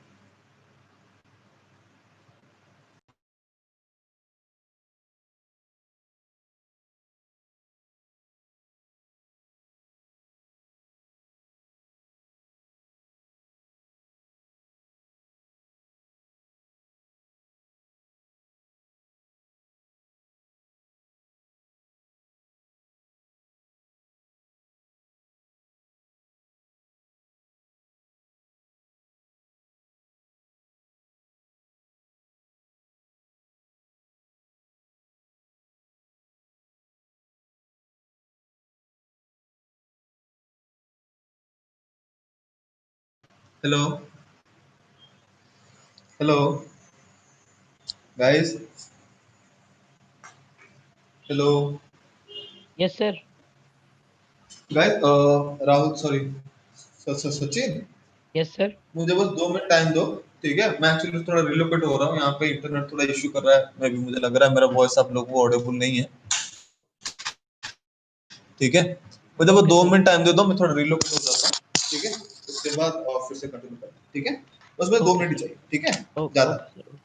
Hello hello guys, hello yes sir. Guys, Rahul, sorry, Sachin, yes sir. मुझे बस 2 मिनट टाइम दो। ठीक है, मैं एक्चुअली थोड़ा रिलोकेट हो रहा हूँ, यहाँ पे इंटरनेट थोड़ा इश्यू कर रहा है, मैं भी, मुझे लग रहा है मेरा वॉइस आप लोगों को ऑडिबल नहीं है। ठीक है, मुझे बस ओके दो सर। मिनट टाइम दे दो, मैं थोड़ा रिलोकेट हो जाता हूँ। ठीक है, उसके बाद और फिर से कंटिन्यू करते हैं। ठीक है, बस मैं दो ओके मिनट ही सर। चाहिए। ठीक है, ओके ज्यादा sir.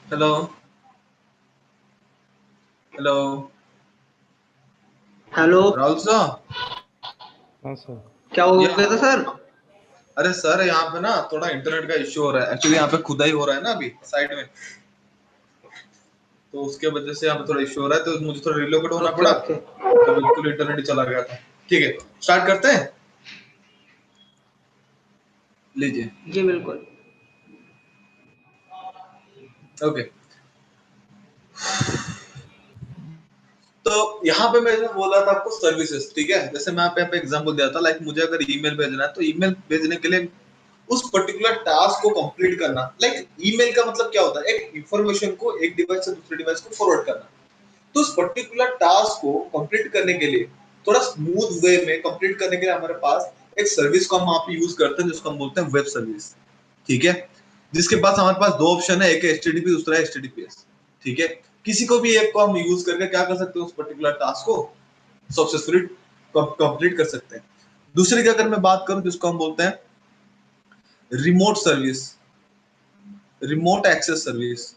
Hello hello hello. Rahul sir. हाँ सर। क्या हो या गया था सर? अरे सर यहाँ पे ना थोड़ा इंटरनेट का इश्यू हो रहा है, एक्चुअली यहाँ पे खुदाई हो रहा है ना अभी साइड में, तो उसके वजह से यहाँ पे थोड़ा इश्यू हो रहा है, तो मुझे थोड़ा रिलोकेट होना ओके पड़ा, ओके। तो बिल्कुल इंटरनेट ही चला गया था। ठीक है, स्टार्ट करते हैं। लीजिए। जी बिल्कुल। ओके, तो यहाँ पे मैंने बोला था आपको सर्विसेज, ठीक है। जैसे मैं यहाँ पे एग्जांपल दिया था, लाइक मुझे अगर ईमेल भेजना है तो ईमेल भेजने के लिए उस पर्टिकुलर टास्क को कंप्लीट करना, लाइक ईमेल का मतलब क्या होता है, एक इंफॉर्मेशन को एक डिवाइस से दूसरे डिवाइस को फॉरवर्ड करना। तो उस पर्टिकुलर टास्क को कंप्लीट करने के लिए, थोड़ा स्मूथ वे में कंप्लीट करने के लिए हमारे पास एक सर्विस को हम वहां पे यूज करते हैं जिसको हम बोलते हैं वेब सर्विस, ठीक है। जिसके पास हमारे पास दो ऑप्शन है, एक है एचटीटीपी, दूसरा है एचटीटीपीएस, ठीक है। किसी को भी एक को हम यूज करके क्या कर सकते हैं, उस पर्टिकुलर टास्क को सक्सेसफुली कंप्लीट कर सकते हैं। दूसरी की अगर मैं बात करूं जिसको हम बोलते हैं remote service, remote access service.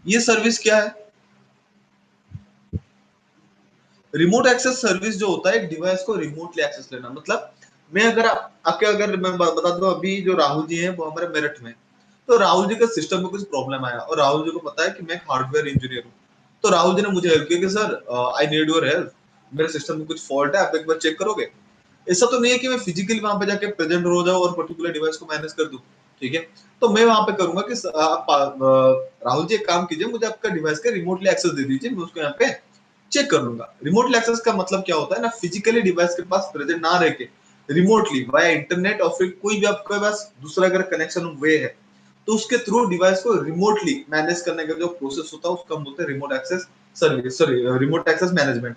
ये सर्विस क्या है? रिमोट एक्सेस सर्विस जो होता है एक डिवाइस को रिमोटली एक्सेस लेना, मतलब मैं अगर आपके अगर मैं बता दूं, अभी जो राहुल जी हैं वो हमारे मेरठ में, तो राहुल जी का सिस्टम में कुछ प्रॉब्लम आया और राहुल जी को पता है कि मैं एक हार्डवेयर इंजीनियर हूँ, तो राहुल जी ने मुझे हेल्प किया कि sir I need your help, मेरे सिस्टम में कुछ फॉल्ट है, आप एक बार चेक करोगे। ऐसा तो नहीं है कि मैं फिजिकली वहां पे जाके प्रेजेंट हो जाऊं और पर्टिकुलर डिवाइस को मैनेज कर दूं, ठीक है। तो मैं वहां पे करूंगा कि आप राहुल जी एक काम कीजिए, मुझे आपका डिवाइस का रिमोटली एक्सेस दे दीजिए, मैं उसको यहाँ पे चेक कर लूंगा। रिमोटली एक्सेस का मतलब क्या होता है ना, फिजिकली डिवाइस के पास प्रेजेंट ना रह के रिमोटली वाया इंटरनेट और फिर कोई भी आपके पास दूसरा अगर कनेक्शन वे है तो उसके थ्रू डिवाइस को रिमोटली मैनेज करने का जो प्रोसेस होता है उसको हम बोलते हैं remote access service, sorry remote access management.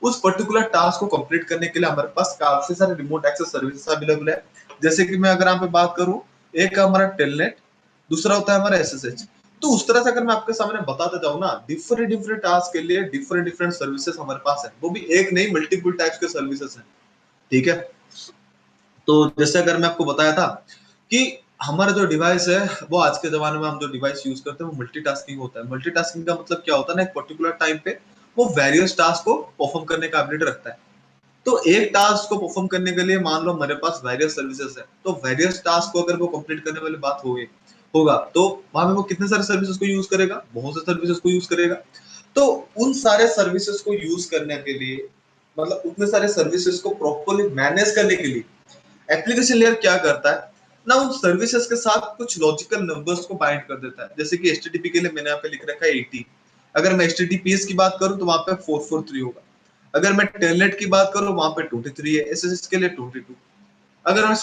उस पर्टिकुलर टास्क को कंप्लीट करने के लिए हमारे पास काफी सारे रिमोट एक्सेस सर्विसेज अवेलेबल है। जैसे कि मैं अगर यहाँ पे बात करूं, एक है हमारा टेलनेट, दूसरा होता है हमारा एसएसएच। तो उस तरह से अगर मैं आपके सामने बताता जाऊं ना, डिफरेंट डिफरेंट टास्क के लिए डिफरेंट डिफरेंट सर्विसेज हमारे पास है, वो भी एक नहीं मल्टीपल टाइप्स के सर्विसेज हैं, ठीक है। तो जैसे अगर मैं आपको बताया था कि हमारा जो डिवाइस है वो आज के जमाने में हम जो डिवाइस यूज करते हैं वो मल्टीटास्किंग होता है। मल्टीटास्किंग का मतलब क्या होता है ना, एक पर्टिकुलर टाइम पे वो वेरियस टास्क को परफॉर्म करने का एबिलिटी रखता है। तो एक टास्क को परफॉर्म करने के लिए मान लो हमारे पास वेरियस सर्विसेज है, तो वेरियस टास्क को अगर वो कंप्लीट करने वाली बात होगा तो वहां पे वो कितने सारे सर्विसेज को यूज करेगा, बहुत से सर्विसेज को यूज करेगा। तो उन सारे सर्विसेज को यूज करने के लिए, मतलब उतने सारे सर्विसेज को प्रॉपर्ली मैनेज करने के लिए एप्लीकेशन लेयर क्या करता है ना, उन सर्विसेज के साथ कुछ लॉजिकल नंबर्स को बाइंड कर देता है। जैसे कि एचटीटीपी के लिए मैंने यहाँ पे लिख रखा है 80, अगर मैं एचटीटीपीएस की बात करूं तो वहां पे 443 होगा। अगर मैं टेलनेट की बात करूं वहां पे 23 है, एसएसएच के लिए 22। अगर मैं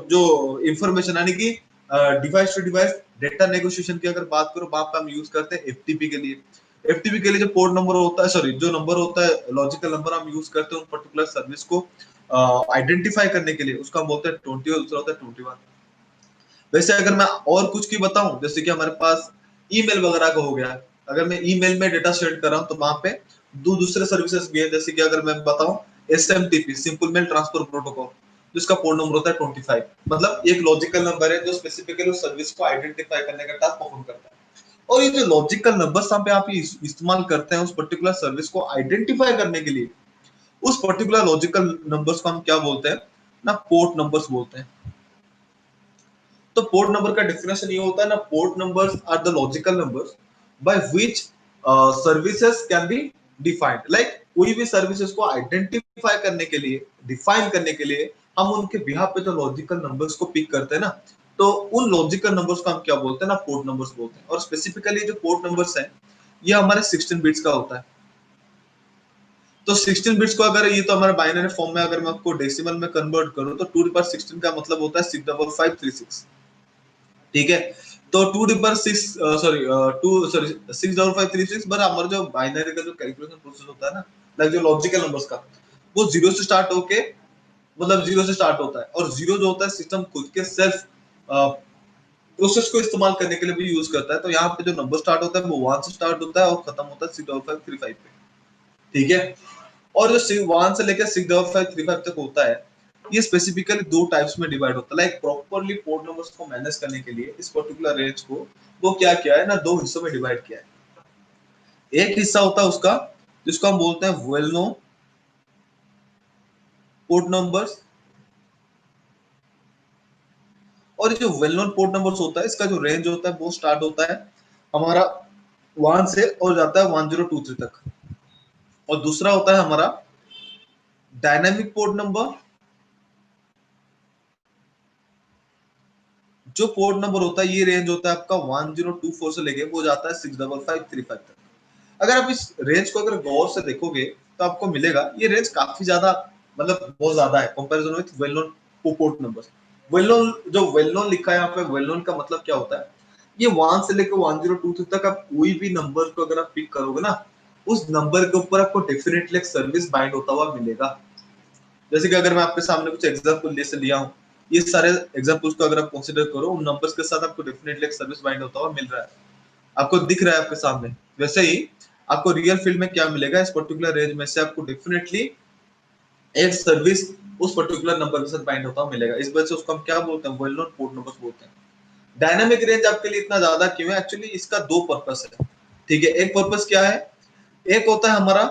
जो इंफॉर्मेशन यानी कि device to device data negotiation की अगर बात करूं, वहां पे हम यूज करते हैं एफटीपी के लिए। एफटीपी के लिए जो पोर्ट नंबर होता है, सॉरी जो नंबर होता है, लॉजिकल नंबर हम यूज करते हैं उन पर्टिकुलर सर्विस को आइडेंटिफाई करने के लिए, उसका हम बोलते हैं 20 और दूसरा होता है 21। वैसे अगर मैं और कुछ की बताऊं, जैसे कि हमारे पास ईमेल वगैरह का हो गया, अगर मैं ईमेल में डेटा सेंड कर रहा हूं तो वहां पे दो दूसरे सर्विसेज भी है। जैसे कि अगर मैं बताऊं SMTP, simple mail transfer protocol, जिसका पोर्ट नंबर होता है 25, मतलब एक लॉजिकल नंबर है जो स्पेसिफिकली उस सर्विस को आइडेंटिफाई करने का टास्क परफॉर्म करता है। और ये जो लॉजिकल नंबर्स यहाँ पे आप इस्तेमाल करते हैं उस पर्टिकुलर सर्विस को आइडेंटिफाई करने के लिए, उस पर्टिकुलर लॉजिकल नंबर्स को हम क्या बोलते हैं ना, पोर्ट नंबर्स बोलते हैं। तो पोर्ट नंबर का डेफिनेशन ये होता है ना, port numbers are the logical numbers by which services can be defined, like कोई भी सर्विसेज को आइडेंटिफाई करने के लिए, डिफाइन करने के लिए हम उनके बिहाफ पे जो लॉजिकल नंबर्स को पिक करते हैं ना, तो उन लॉजिकल नंबर्स को हम क्या बोलते हैं ना, पोर्ट नंबर्स बोलते हैं। और स्पेसिफिकली जो पोर्ट नंबर्स हैं ये हमारे 16 बिट्स का होता है। तो 16 बिट्स को अगर, ये तो हमारे बाइनरी फॉर्म में अगर मैं आपको डेसिमल में कन्वर्ट करूं तो 2 पावर 16 का मतलब होता है 65536, ठीक है। तो 2 पावर 6 सॉरी 65536, बट हमारा जो बाइनरी का जो कैलकुलेशन प्रोसेस होता है ना, लाइक जो लॉजिकल नंबर्स का, वो जीरो से स्टार्ट होके, मतलब जीरो से स्टार्ट होता है, और जीरो जो होता है सिस्टम खुद के सेल्फ प्रोसेस को इस्तेमाल करने के लिए भी यूज करता है। तो यहाँ पे जो नंबर स्टार्ट होता है वो 1 से स्टार्ट होता है और खत्म होता है 65535 पे, ठीक है। और जो 1 से लेकर 65535 तक होता है, ये स्पेसिफिकली दो टाइप्स में डिवाइड होता है। लाइक प्रॉपरली पोर्ट नंबर्स को मैनेज करने के लिए इस पर्टिकुलर रेंज को वो क्या किया है ना, दो हिस्सों में डिवाइड किया है। एक हिस्सा होता है उसका जिसको हम बोलते हैं वेल नोन पोर्ट नंबर्स, और जो वेल नोन पोर्ट नंबर्स होता है इसका जो रेंज होता है वो स्टार्ट होता है हमारा 1 से और जाता है 1023 तक। और दूसरा होता है हमारा डायनामिक पोर्ट नंबर, जो पोर्ट नंबर होता है ये रेंज होता है आपका 1024 से लेके वो जाता है 65535 तक। अगर आप इस रेंज को अगर गौर से देखोगे तो आपको मिलेगा ये रेंज काफी ज्यादा, मतलब बहुत ज्यादा है comparison with well known port numbers. Well known, जो वेल नोन लिखा है यहाँ पे, वेल नोन का मतलब क्या होता है, ये 1 से लेकर 1023 तक आप कोई भी नंबर को अगर आप पिक करोगे ना, उस नंबर के ऊपर आपको डेफिनेटली एक सर्विस बाइंड होता हुआ मिलेगा। जैसे कि अगर मैं आपके सामने कुछ एग्जांपल जैसे लिया हूँ, ये सारे एग्जांपल्स को अगर आप कंसीडर करो, उन नंबर्स के साथ आपको डेफिनेटली एक सर्विस बाइंड होता हुआ मिल रहा है, आपको दिख रहा है आपके सामने। वैसे ही आपको रियल फील्ड में क्या मिलेगा, इस पर्टिकुलर रेंज में से आपको डेफिनेटली एक सर्विस उस पर्टिकुलर नंबर के साथ बाइंड होता हुआ मिलेगा। इस वजह से उसको हम क्या बोलते हैं, वेल नोन पोर्ट नंबर्स बोलते हैं। डायनामिक रेंज आपके लिए इतना ज्यादा क्यों है, एक्चुअली इसका दो पर्पस है, ठीक है। एक पर्पस क्या है, एक होता है हमारा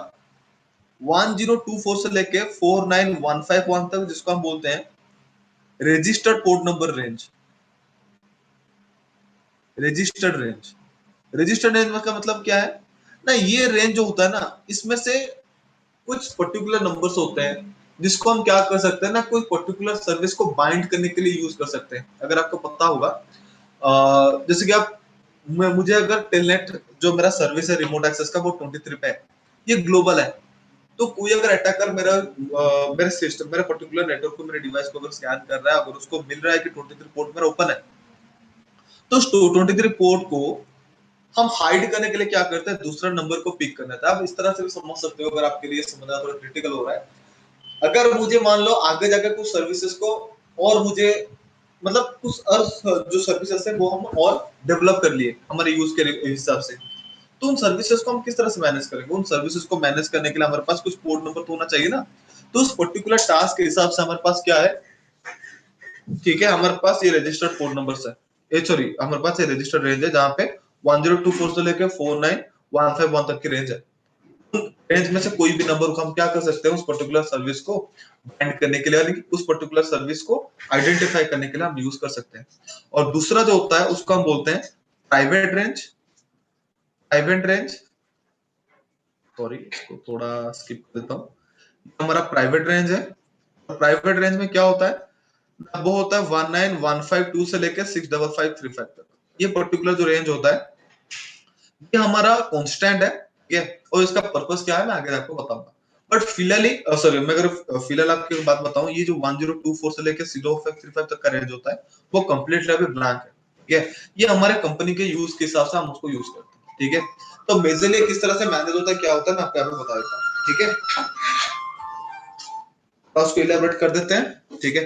1024 से लेके 49151 तक, जिसको हम बोलते हैं registered port number range. Registered range, registered range का मतलब क्या है ना, ये रेंज जो होता है ना, इसमें से कुछ पर्टिकुलर नंबर्स होते हैं जिसको हम क्या कर सकते हैं ना, कोई पर्टिकुलर सर्विस को बाइंड करने के लिए यूज कर सकते हैं। अगर आपको पता होगा, जैसे कि आप, मुझे अगर टेलनेट जो मेरा सर्विस है रिमोट एक्सेस का, वो 23 पे है, ये ग्लोबल है। तो कोई अगर अटैकर मेरे सिस्टम, मेरे पर्टिकुलर नेटवर्क को, मेरे डिवाइस को अगर स्कैन कर रहा है, अगर उसको मिल रहा है कि 23 पोर्ट मेरा ओपन है, तो 23 पोर्ट को हम हाइड करने के लिए क्या करते हैं, दूसरा नंबर को पिक करना था। आप इस तरह से भी समझ सकते हो, अगर आपके लिए समझना थोड़ा क्रिटिकल हो रहा है। अगर मुझे मान लो आगे जाकर कुछ सर्विसेज को और मुझे, मतलब कुछ जो सर्विसेज है वो हम और डेवलप कर लिए हमारे यूज के हिसाब से, तो उन सर्विसेज को हम किस तरह से मैनेज करेंगे। उन सर्विसेज को मैनेज करने के लिए हमारे पास कुछ पोर्ट नंबर तो होना चाहिए ना। तो उस पर्टिकुलर टास्क के हिसाब से हमारे पास क्या है, ठीक है, हमारे पास ये रजिस्टर्ड पोर्ट नंबर्स है, सॉरी हमारे पास ये रजिस्टर्ड रेंज है जहाँ पे 1024 से लेकर 49151 तक की रेंज है। रेंज में से कोई भी नंबर को हम क्या कर सकते हैं, उस पर्टिकुलर सर्विस को बाइंड करने के लिए, यानी उस पर्टिकुलर सर्विस को आइडेंटिफाई करने के लिए हम यूज कर सकते हैं। और दूसरा जो होता है उसको हम बोलते हैं private range. Private range, sorry इसको थोड़ा स्किप कर देता हूँ। हमारा प्राइवेट रेंज है। प्राइवेट रेंज में क्या होता है, वो होता है 19152 से लेकर 65535 तक। ये पर्टिकुलर जो रेंज होता है ये हमारा कांस्टेंट है, ठीक है। और इसका पर्पस क्या है मैं आगे आपको बताऊंगा। बट फिलहाल ही, सॉरी मैं अगर फिलहाल आपको बात बताऊं, ये जो 1024 से लेकर 65535 तक का रेंज होता है वो कंप्लीटली अभी ब्लैंक है, ठीक है। ये हमारे कंपनी के यूज के हिसाब से हम उसको यूज करते हैं, ठीक है। तो मेजरली किस तरह से मैनेज होता है, क्या होता है, मैं आपको यहाँ पे बता देता हूँ, ठीक है। थोड़ा उसको इलेबोरेट कर देते हैं, ठीक है।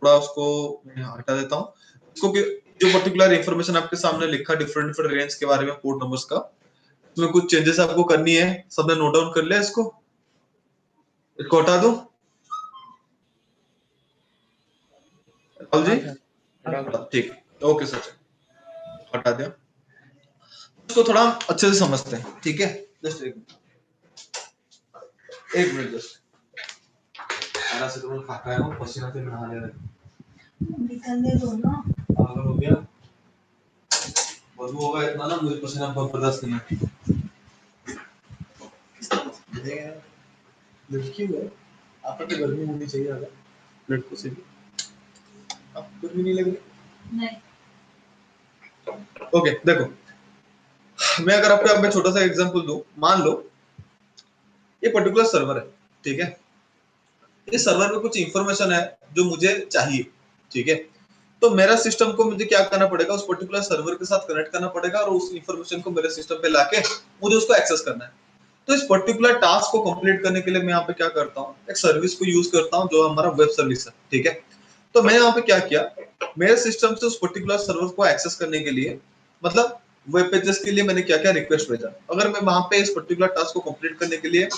थोड़ा उसको मैं हटा देता हूँ इसको, कि जो पर्टिकुलर इंफॉर्मेशन आपके सामने लिखा डिफरेंट डिफरेंट रेंज के बारे में, पोर्ट नंबर्स का, इसमें कुछ चेंजेस आपको करनी है, सबने नोट डाउन कर लिया इसको, इसको हटा दूं राहुल जी? हाँ सर। ठीक, ओके सर, हटा दिया। इसको थोड़ा अच्छे से समझते हैं, ठीक है। जस्ट एक मिनट जस्ट, पैरासीटामोल खा के आया हूं, पसीना से नहाने लगा, निकलने दो ना। अगर हो गया बदबू होगा इतना ना, मुझे पसीना बर्दाश्त नहीं है। लड़की है, आपको तो गर्मी होनी चाहिए ज्यादा, लड़कों से भी आपको गर्मी नहीं लग रही? नहीं। ओके देखो, मैं अगर आपको अब मैं छोटा सा एग्जांपल दूं, मान लो ये पर्टिकुलर सर्वर है, ठीक है। इस सर्वर में कुछ इंफॉर्मेशन है जो मुझे चाहिए, ठीक है। तो मेरा सिस्टम को मुझे क्या करना पड़ेगा, उस पर्टिकुलर सर्वर के साथ कनेक्ट करना पड़ेगा और उस इंफॉर्मेशन को मेरे सिस्टम पे लाके मुझे उसको एक्सेस करना है। तो इस पर्टिकुलर टास्क को कंप्लीट करने के लिए मैं यहाँ पे क्या करता हूँ, एक सर्विस को यूज करता हूँ जो हमारा वेब सर्विस है, ठीक है। तो मैं यहाँ पे क्या किया, मेरे सिस्टम से उस पर्टिकुलर सर्वर को एक्सेस करने के लिए, मतलब वेब पेजेस के लिए मैंने क्या क्या रिक्वेस्ट भेजा। अगर मैं वहां पे इस पर्टिकुलर टास्क को कंप्लीट करने के लिए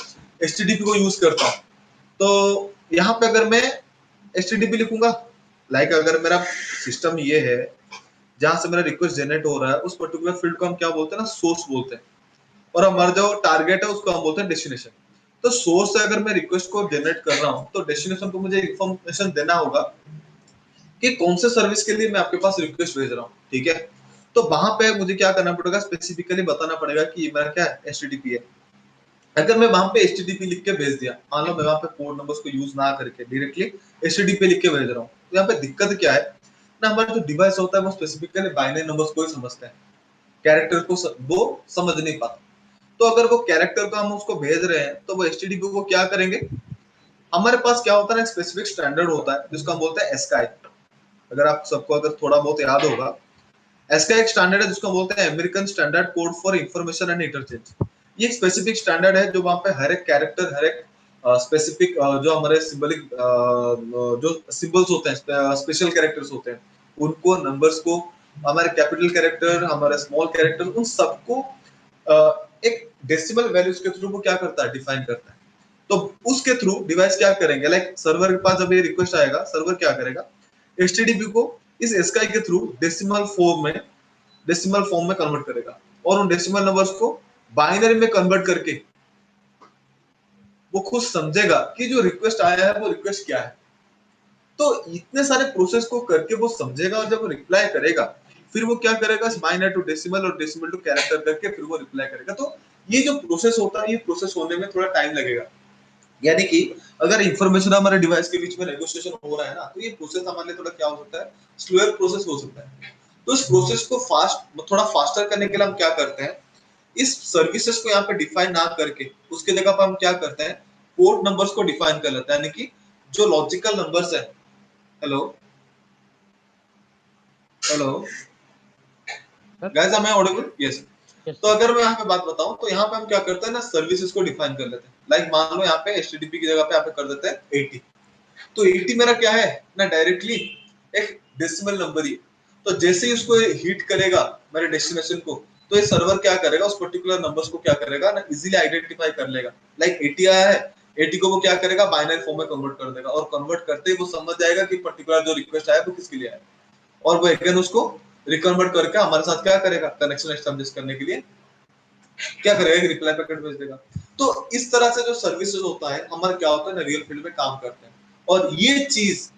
HTTP को यूज करता हूँ, तो यहाँ पे अगर मैं HTTP लिखूंगा, लाइक अगर मेरा सिस्टम ये है जहां से मेरा रिक्वेस्ट जनरेट हो रहा है, उस पर्टिकुलर फील्ड को हम क्या बोलते हैं ना, सोर्स बोलते हैं, और हमारा जो टारगेट है उसको हम बोलते हैं डेस्टिनेशन। तो सोर्स से अगर मैं रिक्वेस्ट को जनरेट कर रहा हूँ तो डेस्टिनेशन को मुझे इंफॉर्मेशन देना होगा कि कौन से सर्विस के लिए मैं आपके पास रिक्वेस्ट भेज रहा हूँ, ठीक है। तो वहां पे मुझे क्या करना पड़ेगा, स्पेसिफिकली बताना पड़ेगा कि ये मेरा क्या है, HTTP है। अगर मैं वहां पे HTTP लिख के भेज दिया, मान लो मैं वहां पे पोर्ट नंबर्स को यूज ना करके डायरेक्टली HTTP लिख के भेज रहा हूँ, तो यहाँ पे दिक्कत क्या है ना, हमारा जो डिवाइस होता है वो स्पेसिफिकली बाइनरी नंबर्स को ही समझता है, कैरेक्टर को वो समझ नहीं पाता। तो अगर वो कैरेक्टर को हम उसको भेज रहे हैं तो वो HTTP को क्या करेंगे, हमारे पास क्या होता है ना, स्पेसिफिक स्टैंडर्ड होता है जिसको हम बोलते हैं एस्काई। अगर आप सबको अगर थोड़ा बहुत याद होगा, एस्काई एक स्टैंडर्ड है जिसको बोलते हैं American standard code for information and interchange. ये एक स्पेसिफिक स्टैंडर्ड है जो वहां पे हर एक कैरेक्टर, हर एक स्पेसिफिक जो हमारे सिंबलिक जो सिंबल्स होते हैं, स्पेशल कैरेक्टर्स होते हैं, उनको, नंबर्स को, हमारे कैपिटल कैरेक्टर, हमारे स्मॉल कैरेक्टर, उन सबको एक डेसिमल वैल्यूज के थ्रू वो क्या करता है, डिफाइन करता है। तो उसके थ्रू डिवाइस क्या करेंगे, लाइक सर्वर के पास जब ये रिक्वेस्ट आएगा, सर्वर क्या करेगा, HTTP को इस एस्काई के थ्रू डेसिमल फॉर्म में कन्वर्ट करेगा, और उन डेसिमल नंबर्स को बाइनरी में कन्वर्ट करके वो खुद समझेगा कि जो रिक्वेस्ट आया है वो रिक्वेस्ट क्या है। तो इतने सारे प्रोसेस को करके वो समझेगा, और जब वो रिप्लाई करेगा फिर वो क्या करेगा, बाइनरी टू डेसिमल और डेसिमल टू कैरेक्टर करके फिर वो रिप्लाई करेगा। तो ये जो प्रोसेस होता है, ये प्रोसेस होने में थोड़ा टाइम लगेगा। यानी कि अगर इंफॉर्मेशन हमारे डिवाइस के बीच में नेगोशिएशन हो रहा है ना, तो ये प्रोसेस हमारे लिए थोड़ा क्या हो सकता है, स्लोअर प्रोसेस हो सकता है। तो इस प्रोसेस को थोड़ा फास्टर करने के लिए हम क्या करते हैं, इस सर्विसेज को यहाँ पे डिफाइन ना करके उसके जगह पर हम क्या करते हैं, पोर्ट नंबर्स को डिफाइन कर लेते हैं, यानी कि जो लॉजिकल नंबर्स है। Hello hello sir. Guys, am I audible? Yes. Yes तो सर। अगर मैं यहाँ पे बात बताऊं तो यहाँ पे हम क्या करते हैं ना, सर्विसेज को डिफाइन कर लेते हैं। लाइक मान लो यहाँ पे HTTP की जगह पे यहाँ पे कर देते हैं 80। तो 80 मेरा क्या है ना, डायरेक्टली एक डेसिमल नंबर ही। तो जैसे ही उसको हिट करेगा मेरे डेस्टिनेशन को, तो ये सर्वर क्या करेगा, उस पर्टिकुलर नंबर्स को क्या करेगा ना, इजीली आइडेंटिफाई कर लेगा। लाइक 80 आया है, 80 को वो क्या करेगा, बाइनरी फॉर्म में कन्वर्ट कर देगा, और कन्वर्ट करते ही वो समझ जाएगा कि पर्टिकुलर जो रिक्वेस्ट आया वो किसके लिए आया, और वो अगेन उसको रिकन्वर्ट करके हमारे साथ क्या करेगा, कनेक्शन एस्टेब्लिश करने के लिए क्या करेगा, रिप्लाई पैकेट भेज देगा। तो इस तरह से जो सर्विसेज होता है हमारा क्या होता है ना, रियल फील्ड में काम करते हैं। और ये चीज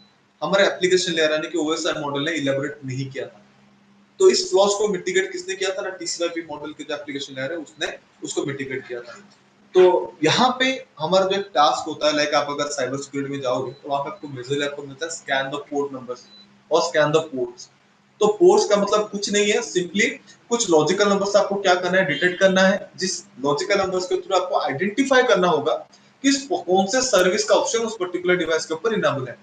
हमारे एप्लीकेशन लेयर यानी कि OSI मॉडल ने इलेबोरेट नहीं किया था। तो इस फ्लॉज को मिटिगेट किसने किया था ना, TCP मॉडल के जो एप्लीकेशन लेयर है उसने उसको मिटिगेट किया था। तो यहाँ पे हमारा जो एक टास्क होता है, लाइक आप अगर साइबर सिक्योरिटी में जाओगे तो वहां पे आपको मेजरली आपको मिलता है स्कैन द पोर्ट नंबर्स और स्कैन द पोर्ट्स। तो पोर्ट्स का मतलब कुछ नहीं है, सिंपली कुछ लॉजिकल नंबर्स आपको क्या करना है, डिटेक्ट करना है, जिस लॉजिकल नंबर्स के थ्रू आपको आइडेंटिफाई करना होगा कि कौन से सर्विस का ऑप्शन उस पर्टिकुलर डिवाइस के ऊपर इनेबल है।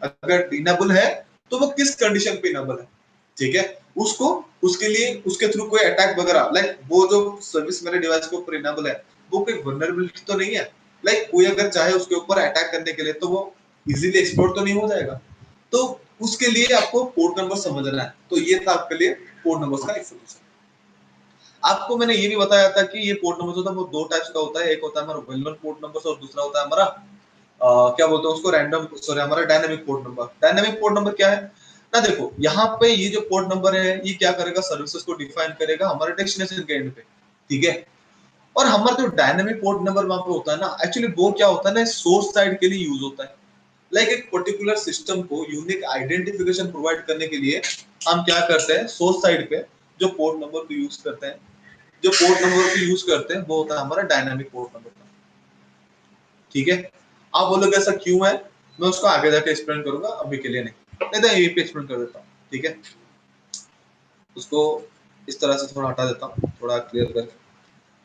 अगर इनेबल है तो वो किस कंडीशन पे इनेबल है, ठीक है। उसको उसके लिए उसके थ्रू कोई अटैक वगैरह, लाइक वो जो सर्विस मेरे डिवाइस के ऊपर इनेबल है वो कोई वल्नरेबिलिटी तो नहीं है, लाइक कोई अगर चाहे उसके ऊपर अटैक करने के लिए तो वो इजीली एक्सप्लोर तो नहीं हो जाएगा। तो उसके लिए आपको पोर्ट नंबर समझना है। तो ये था आपके लिए पोर्ट नंबर्स का इंफॉर्मेशन। आपको मैंने ये भी बताया था कि ये पोर्ट नंबर जो था वो दो टाइप्स का होता है, एक होता है हमारा वेल नोन पोर्ट नंबर और दूसरा होता है हमारा क्या बोलते हैं उसको, रैंडम, सॉरी, हमारा dynamic port number. Dynamic port number क्या है ना, देखो यहाँ पे ये जो पोर्ट नंबर है ये क्या करेगा, सर्विसेज को डिफाइन करेगा हमारे डेस्टिनेशन के एंड पे, ठीक है। और हमारा जो डायनामिक पोर्ट नंबर वहां पे होता है ना, एक्चुअली वो क्या होता है ना, सोर्स साइड के लिए यूज होता है। लाइक एक पर्टिकुलर सिस्टम को यूनिक आइडेंटिफिकेशन प्रोवाइड करने के लिए हम क्या करते हैं, सोर्स साइड पे जो पोर्ट नंबर को यूज करते हैं, जो पोर्ट नंबर को यूज करते हैं वो होता है हमारा डायनामिक पोर्ट नंबर, ठीक है। आप बोलोगे ऐसा क्यों है, मैं उसको आगे जाके एक्सप्लेन करूंगा, अभी के लिए नहीं, नहीं तो यही पे एक्सप्लेन कर देता हूँ, ठीक है। उसको इस तरह से थोड़ा हटा देता हूँ, थोड़ा क्लियर करके।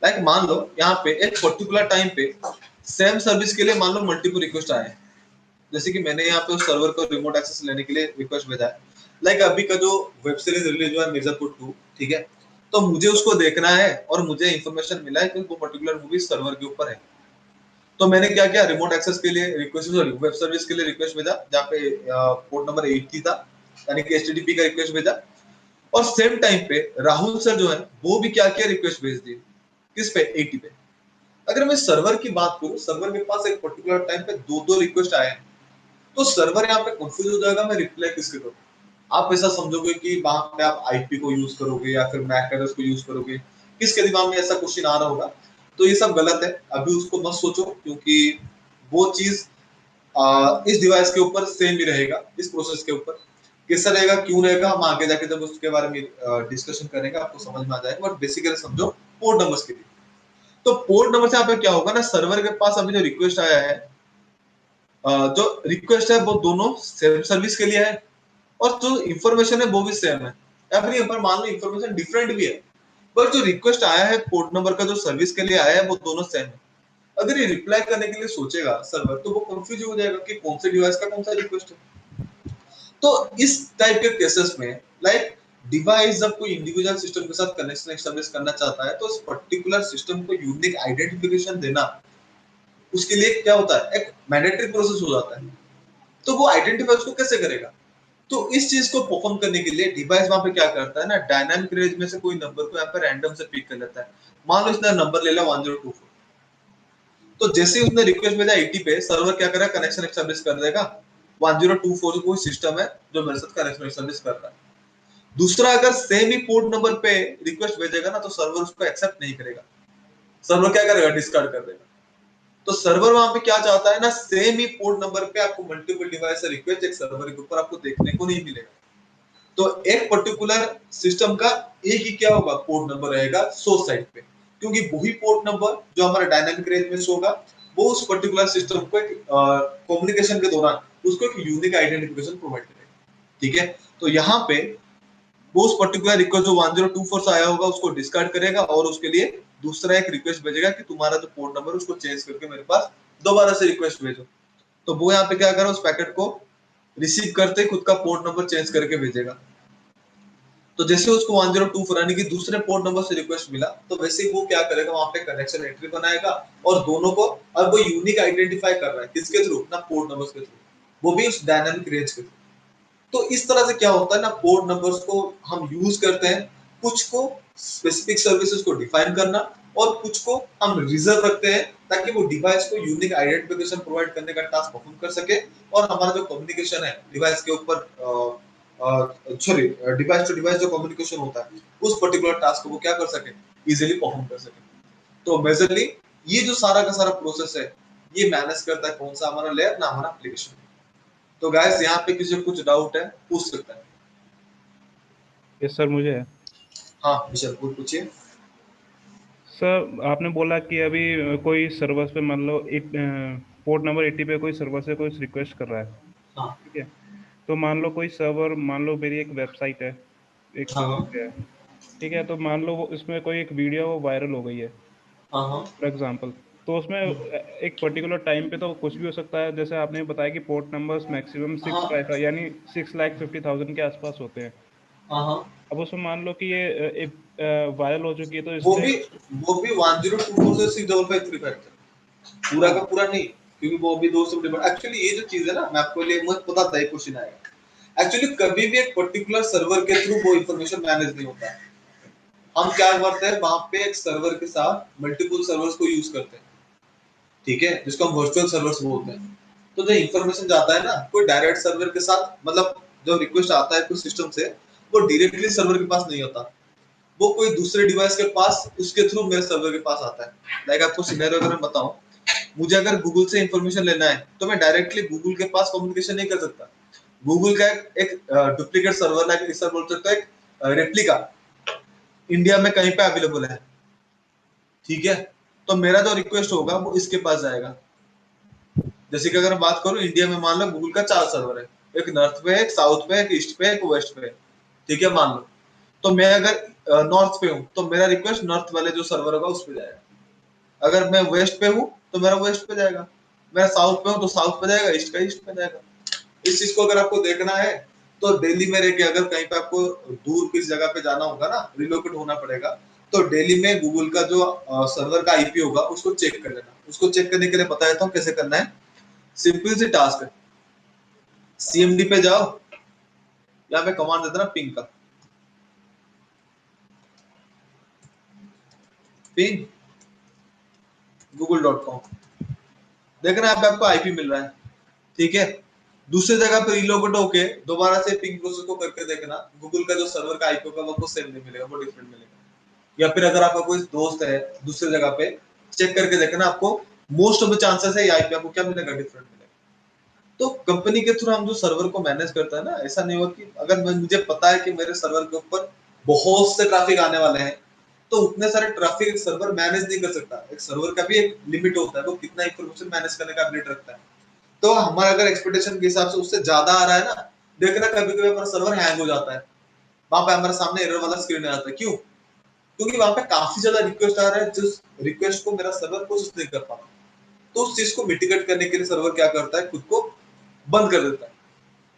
लाइक मान लो यहाँ पे एक पर्टिकुलर टाइम पे सेम सर्विस के लिए मान लो मल्टीपल रिक्वेस्ट आए, जैसे कि मैंने यहाँ पे उस सर्वर को रिमोट एक्सेस लेने के लिए रिक्वेस्ट भेजा है। लाइक अभी का जो वेब सीरीज रिलीज हुआ है मिर्जापुर 2, ठीक है। तो मुझे उसको देखना है और मुझे इंफॉर्मेशन मिला है कि वो पर्टिकुलर मूवी सर्वर के ऊपर है। तो मैंने क्या किया, रिमोट एक्सेस के लिए रिक्वेस्ट, सॉरी, वेब सर्विस के लिए रिक्वेस्ट भेजा जहाँ पे पोर्ट नंबर 80 था, यानी कि HTTP का रिक्वेस्ट भेजा। और सेम टाइम पे राहुल सर जो है वो भी क्या किया, रिक्वेस्ट भेज दी, किस पे, 80 पे। अगर मैं सर्वर की बात करूं, सर्वर के पास एक पर्टिकुलर टाइम पे दो दो रिक्वेस्ट आए हैं, तो सर्वर यहाँ पे कंफ्यूज हो जाएगा, मैं रिप्लाई किसके करूँ। आप ऐसा समझोगे कि वहां पे आप आईपी को यूज करोगे या फिर मैक एड्रेस को यूज करोगे, किसके दिमाग में ऐसा क्वेश्चन आ रहा होगा। तो ये सब गलत है, अभी उसको मत सोचो, क्योंकि वो चीज इस डिवाइस के ऊपर सेम ही रहेगा, इस प्रोसेस के ऊपर कैसा रहेगा, क्यों रहेगा, हम आगे जाके जब उसके बारे में डिस्कशन करेंगे आपको समझ में आ जाएगा। बट बेसिकली समझो पोर्ट नंबर्स के लिए। तो पोर्ट नंबर से यहाँ पे क्या होगा ना, सर्वर के पास अभी जो रिक्वेस्ट आया है, जो रिक्वेस्ट है वो दोनों सेम सर्विस के लिए है, और जो इंफॉर्मेशन है वो भी सेम है, या फिर यहाँ पर मान लो इंफॉर्मेशन डिफरेंट भी है, पर जो रिक्वेस्ट आया है पोर्ट नंबर का जो सर्विस के लिए आया है वो दोनों सेम है। अगर ये रिप्लाई करने के लिए सोचेगा सर्वर, तो वो कंफ्यूज हो जाएगा कि कौन से डिवाइस का कौन सा रिक्वेस्ट है। तो इस टाइप के केसेस में लाइक डिवाइस जब कोई इंडिविजुअल सिस्टम के साथ कनेक्शन एस्टेब्लिश करना चाहता है, तो उस पर्टिकुलर सिस्टम को यूनिक आइडेंटिफिकेशन देना उसके लिए क्या होता है, एक मैंडेटरी प्रोसेस हो जाता है। तो वो आइडेंटिफाई उसको कैसे करेगा। तो इस चीज को परफॉर्म करने के लिए डिवाइस वहां पे क्या करता है ना, डायनामिक रेंज में से कोई नंबर को यहाँ पे रैंडम से पिक कर लेता है। मान लो इसने नंबर ले लिया 1024, तो जैसे ही उसने रिक्वेस्ट भेजा 80 पे, सर्वर क्या करेगा, कनेक्शन एस्टेब्लिश कर देगा। 1024 जो कोई सिस्टम है जो मेरे साथ कनेक्शन एस्टेब्लिश कर रहा है। दूसरा, अगर सेम ही पोर्ट नंबर पे रिक्वेस्ट भेजेगा ना, तो सर्वर उसको एक्सेप्ट नहीं करेगा, सर्वर क्या करेगा, डिस्कार्ड कर देगा। तो सर्वर वहां पे क्या चाहता है ना, सेम ही पोर्ट नंबर पे आपको मल्टीपल डिवाइस से रिक्वेस्ट एक सर्वर के ऊपर आपको देखने को नहीं मिलेगा। तो एक पर्टिकुलर सिस्टम का एक ही क्या होगा, पोर्ट नंबर रहेगा सोर्स साइड पे, क्योंकि वही पोर्ट नंबर जो हमारा डायनामिक रेंज में होगा, वो उस पर्टिकुलर सिस्टम को कम्युनिकेशन के दौरान उसको एक यूनिक आइडेंटिफिकेशन प्रोवाइड करेगा। ठीक है, तो यहाँ पे वो उस पर्टिकुलर रिक्वेस्ट जो 1024 से आया होगा उसको डिस्कार्ड करेगा, और उसके लिए दूसरा एक रिक्वेस्ट भेजेगा कि तुम्हारा जो पोर्ट नंबर उसको चेंज करके मेरे पास दोबारा से रिक्वेस्ट भेजो। तो वो यहाँ पे क्या करेगा, उस पैकेट को रिसीव करते ही खुद का पोर्ट नंबर चेंज करके भेजेगा। तो जैसे उसको 1024 यानी कि दूसरे पोर्ट नंबर से रिक्वेस्ट मिला, तो वैसे ही वो क्या करेगा, वहां पे कनेक्शन एंट्री बनाएगा, और दोनों को अब वो यूनिक आइडेंटिफाई कर रहा है, किसके थ्रू, ना पोर्ट नंबर्स के थ्रू, वो भी उस डायनामिक रेंज के थ्रू। तो इस तरह से क्या होता है ना, पोर्ट नंबर्स को हम यूज करते हैं कुछ को स्पेसिफिक सर्विसेज को डिफाइन करना, और कुछ को हम रिजर्व रखते हैं ताकि वो डिवाइस को यूनिक आइडेंटिफिकेशन प्रोवाइड करने का टास्क परफॉर्म कर सके, और हमारा जो कम्युनिकेशन है डिवाइस के ऊपर, सॉरी, डिवाइस टू डिवाइस जो कम्युनिकेशन होता है उस पर्टिकुलर टास्क को वो क्या कर सके, इजीली परफॉर्म कर सके। तो मेजरली ये जो सारा का सारा प्रोसेस है, ये मैनेज करता है कौन सा, हमारा लेयर ना हमारा एप्लीकेशन। तो गाइस यहाँ पे किसी को कुछ डाउट है पूछ सकता है। यस सर, मुझे है। हाँ विशाल, कुछ पूछिए। सर आपने बोला कि अभी कोई सर्वर पे मान लो पोर्ट नंबर 80 पे कोई सर्वर से कोई रिक्वेस्ट कर रहा है। हाँ ठीक है। तो मान लो कोई सर्वर, मान लो मेरी एक वेबसाइट है, एक हाँ सर्वर पे है। ठीक है, तो मान लो वो इसमें कोई एक वीडियो वो वायरल हो गई है, हाँ हाँ फॉर एग्जाम्पल। तो उसमें एक पर्टिकुलर टाइम पे तो कुछ भी हो सकता है, जैसे आपने बताया कि पोर्ट नंबर्स मैक्सिमम हाँ 6 यानी 6,50,000 के आसपास होते हैं। हाँ हाँ। अब उसमें मान लो कि ये एक वायरल हो चुकी है, तो वो इसमें। भी वो भी 1024 से 65535 तक, पूरा का हाँ। पूरा नहीं, क्योंकि वो भी दो सब डिफरेंट। एक्चुअली ये जो चीज है ना, मैं आपको लिए मुझे पता था ये क्वेश्चन आएगा। एक्चुअली कभी भी एक पर्टिकुलर सर्वर के थ्रू वो इंफॉर्मेशन मैनेज नहीं होता है। हम क्या करते हैं, वहां पे एक सर्वर के साथ मल्टीपल सर्वर्स को यूज करते हैं, ठीक है, जिसको हम वर्चुअल सर्वर्स बोलते हैं। तो जो इंफॉर्मेशन जाता है ना, कोई डायरेक्ट सर्वर के साथ, मतलब जो रिक्वेस्ट आता है कुछ सिस्टम से, वो डायरेक्टली सर्वर के पास नहीं होता, वो कोई दूसरे डिवाइस के पास उसके थ्रू मेरे सर्वर के पास आता है। लाइक आपको सिनेरियो अगर मैं बताऊं, मुझे अगर गूगल से इंफॉर्मेशन लेना है, तो मैं डायरेक्टली गूगल के पास कम्युनिकेशन नहीं कर सकता। गूगल का एक डुप्लीकेट सर्वर, लाइक इस बोल सकता है, एक रेप्लिका इंडिया में कहीं पे अवेलेबल है, ठीक है। तो मेरा जो रिक्वेस्ट होगा वो इसके पास जाएगा। जैसे कि अगर मैं बात करूं, इंडिया में मान लो गूगल का 4 सर्वर है, एक नॉर्थ पे है, एक साउथ पे है, एक ईस्ट पे है, एक वेस्ट पे है, ठीक है, मान लो। तो मैं अगर नॉर्थ पे हूँ, तो मेरा रिक्वेस्ट नॉर्थ वाले जो सर्वर होगा उस पे जाएगा। अगर मैं वेस्ट पे हूँ तो मेरा वेस्ट पे जाएगा, मैं साउथ पे हूँ तो साउथ पे जाएगा, ईस्ट का ईस्ट पे जाएगा। इस चीज को अगर आपको देखना है, तो दिल्ली में रह के अगर कहीं पे आपको दूर किस जगह पे जाना होगा ना, रिलोकेट होना पड़ेगा, तो दिल्ली में गूगल का जो सर्वर का आईपी होगा उसको चेक कर लेना। उसको चेक करने के लिए बता देता हूँ कैसे करना है। सिंपल सी टास्क है, सीएमडी पे जाओ, यहाँ पे कमांड देता ना पिंग का, पिंग google.com। देखना यहाँ पे आपको आईपी मिल रहा है, ठीक है। दूसरी जगह पे रीलोकेट होके दोबारा से पिंग प्रोसेस को करके देखना, गूगल का जो सर्वर का आईपी होगा वो आपको सेम नहीं मिलेगा, वो डिफरेंट मिलेगा। या फिर अगर आपका कोई दोस्त है दूसरी जगह पे, चेक करके देखना, आपको मोस्ट ऑफ द चांसेस है ये आईपी आपको क्या मिलेगा, डिफरेंट मिलेगा। तो कंपनी के थ्रू हम जो सर्वर को मैनेज करते हैं ना, ऐसा नहीं होगा कि अगर मुझे पता है कि मेरे सर्वर के ऊपर बहुत से ट्रैफिक आने वाले हैं, तो उतने सारे ट्रैफिक एक सर्वर मैनेज नहीं कर सकता। एक सर्वर का भी एक लिमिट होता है, वो कितना इंफॉर्मेशन मैनेज करने का एबिलिटी रखता है। तो हमारा अगर एक्सपेक्टेशन के हिसाब से उससे ज्यादा आ रहा है ना, देखना कभी कभी हमारा सर्वर हैंग हो जाता है, वहां पे हमारे सामने एरर वाला स्क्रीन आता है। क्यों? क्योंकि वहां पे काफी ज्यादा रिक्वेस्ट आ रहा है, जिस रिक्वेस्ट को मेरा सर्वर प्रोसेस नहीं कर पा रहा। तो उस चीज को मिटिगेट करने के लिए सर्वर क्या करता है, खुद को बंद कर देता है।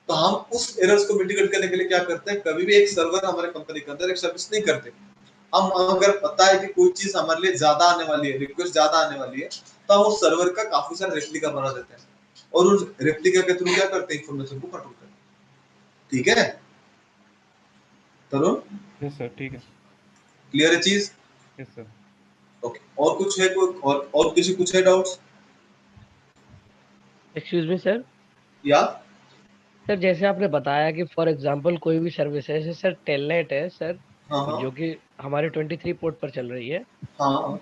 तो हम उस एरर्स को मिटिगेट करने के लिए क्या करते हैं, कभी भी एक सर्वर हमारे कंपनी के अंदर एक सर्विस नहीं करते। हम अगर पता है कि कोई चीज हमारे लिए ज्यादा आने वाली है, रिक्वेस्ट ज्यादा आने वाली है, तो हम उस सर्वर का काफी सारा रेप्लिका बना देते हैं और उस रेप्लिका के थ्रू क्या करते हैं, इंफॉर्मेशन को कंट्रोल करते हैं। ठीक है तरुण? यस सर, ठीक है। क्लियर है चीज? Yes sir. ओके, और कुछ है, कोई और किसी कुछ है डाउट्स? Excuse me sir. या सर जैसे आपने बताया कि फॉर एग्जांपल कोई भी सर्विस है, जैसे सर टेलनेट है सर, हाँ हाँ जो कि हमारे 23 पोर्ट पर चल रही है। हाँ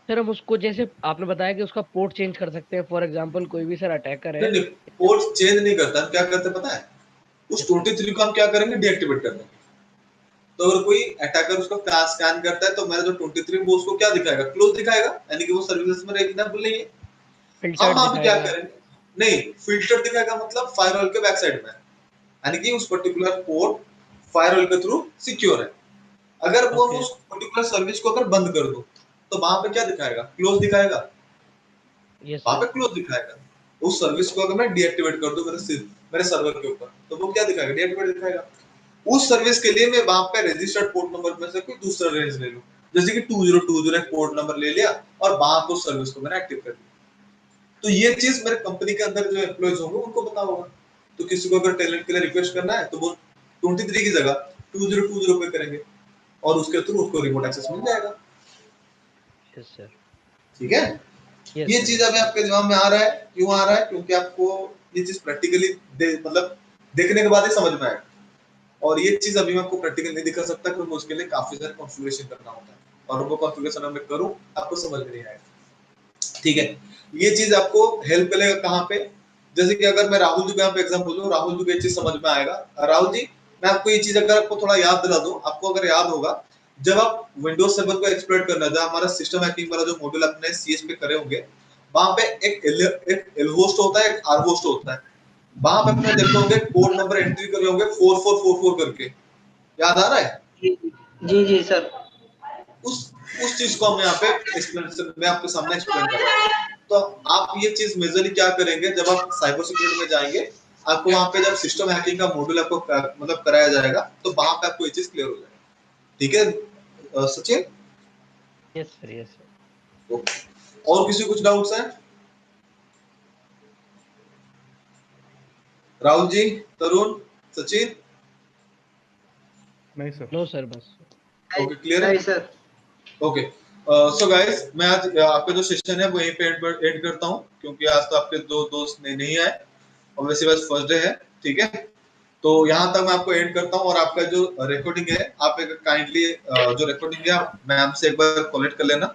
सर हम उसको जैसे आपने बताया कि उसका पोर्ट चेंज कर सकते हैं, फॉर एग्जांपल कोई भी सर अटैकर है। नहीं नहीं, पोर्ट चेंज नहीं करता, हम क्या करते हैं पता है, उस यस सर। 23 को हम क्या करेंगे, डीएक्टिवेट कर देंगे। तो अगर कोई अटैकर उसको स्कैन करता है, तो मेरा जो 23 वो उसको क्या दिखाएगा, क्लोज दिखाएगा, यानी कि वो सर्विसेज में अवेलेबल नहीं है। हम फिल्टर्ड वहां पे क्या दिखाएगा। करेंगे, नहीं फिल्टर दिखाएगा, मतलब फायरवॉल के बैक साइड में है, यानी कि उस पर्टिकुलर पोर्ट फायरवॉल के थ्रू सिक्योर है। अगर वो ओके। उस पर्टिकुलर सर्विस को अगर बंद कर दो, तो वहां पे क्या दिखाएगा, क्लोज दिखाएगा, यस वहां सर। पे क्लोज दिखाएगा। उस सर्विस को अगर मैं डीएक्टिवेट कर दूं मेरे सर्वर के ऊपर, तो वो क्या दिखाएगा, डीएक्टिवेट दिखाएगा। उस सर्विस के लिए मैं वहां पे रजिस्टर्ड पोर्ट नंबर में से कोई दूसरा रेंज ले लूं, जैसे कि 2020 एक पोर्ट नंबर ले लिया और वहां पे उस सर्विस को मैंने एक्टिव कर दिया। तो ये चीज मेरे कंपनी के अंदर जो एम्प्लॉइज होंगे उनको पता होगा। तो किसी को अगर टैलेंट के लिए रिक्वेस्ट करना है, तो वो 23 की जगह 2020 पे करेंगे और उसके थ्रू उसको रिमोट एक्सेस मिल जाएगा। Yes sir. ठीक है? यस ये सर। चीज अभी आपके दिमाग में आ रहा है, क्यों आ रहा है? क्योंकि आपको ये चीज प्रैक्टिकली मतलब देखने के बाद ही समझ में आएगा। और ये चीज अभी मैं आपको प्रैक्टिकल नहीं दिखा सकता, क्योंकि उसके लिए काफी सारे कॉन्फ़िगरेशन करना होता है, और वो कॉन्फ़िगरेशन मैं करूं आपको समझ में नहीं आएगा। ठीक है? ये चीज आपको हेल्प करेगा कहां पे, जैसे कि अगर मैं राहुल जी का यहाँ पे एग्जांपल दूं, राहुल जी को ये चीज समझ में आएगा। राहुल जी, मैं आपको ये चीज अगर आपको थोड़ा याद दिला दूं, आपको अगर याद होगा, जब आप विंडोज 7 को एक्सप्लोर करना, जब हमारा सिस्टम हैकिंग वाला जो मॉड्यूल अपने सीएस पे करे होंगे, वहां पे एक एल होस्ट होता है, एक आर होस्ट होता है। वहां पे अपने देखते होंगे कोड नंबर एंट्री करे होंगे 4444 करके, याद आ रहा है? जी जी जी सर। उस उस चीज को हम यहाँ पे एक्सप्लेन, मैं आपके सामने एक्सप्लेन कर रहा हूँ। तो आप ये चीज मेजरली क्या करेंगे, जब आप साइबर सिक्योरिटी में जाएंगे, आपको वहां पे जब सिस्टम हैकिंग का मॉड्यूल आपको मतलब कराया जाएगा, तो वहां पे आपको ये चीज क्लियर हो जाएगी। ठीक है Sachin? Yes sir. Yes sir. और किसी कुछ डाउट्स है? राहुल जी, तरुण, सचिन? नहीं सर। नो सर, बस। ओके, क्लियर है? नहीं सर। ओके, सो गाइस, मैं आज आपका जो सेशन है वो यहीं पे एंड करता हूँ, क्योंकि आज तो आपके दो दोस्त नहीं आए और वैसे बस फर्स्ट डे है। ठीक है, तो यहाँ तक मैं आपको एंड करता हूँ, और आपका जो रिकॉर्डिंग है, आप एक काइंडली जो रिकॉर्डिंग है मैम से एक बार कलेक्ट कर लेना।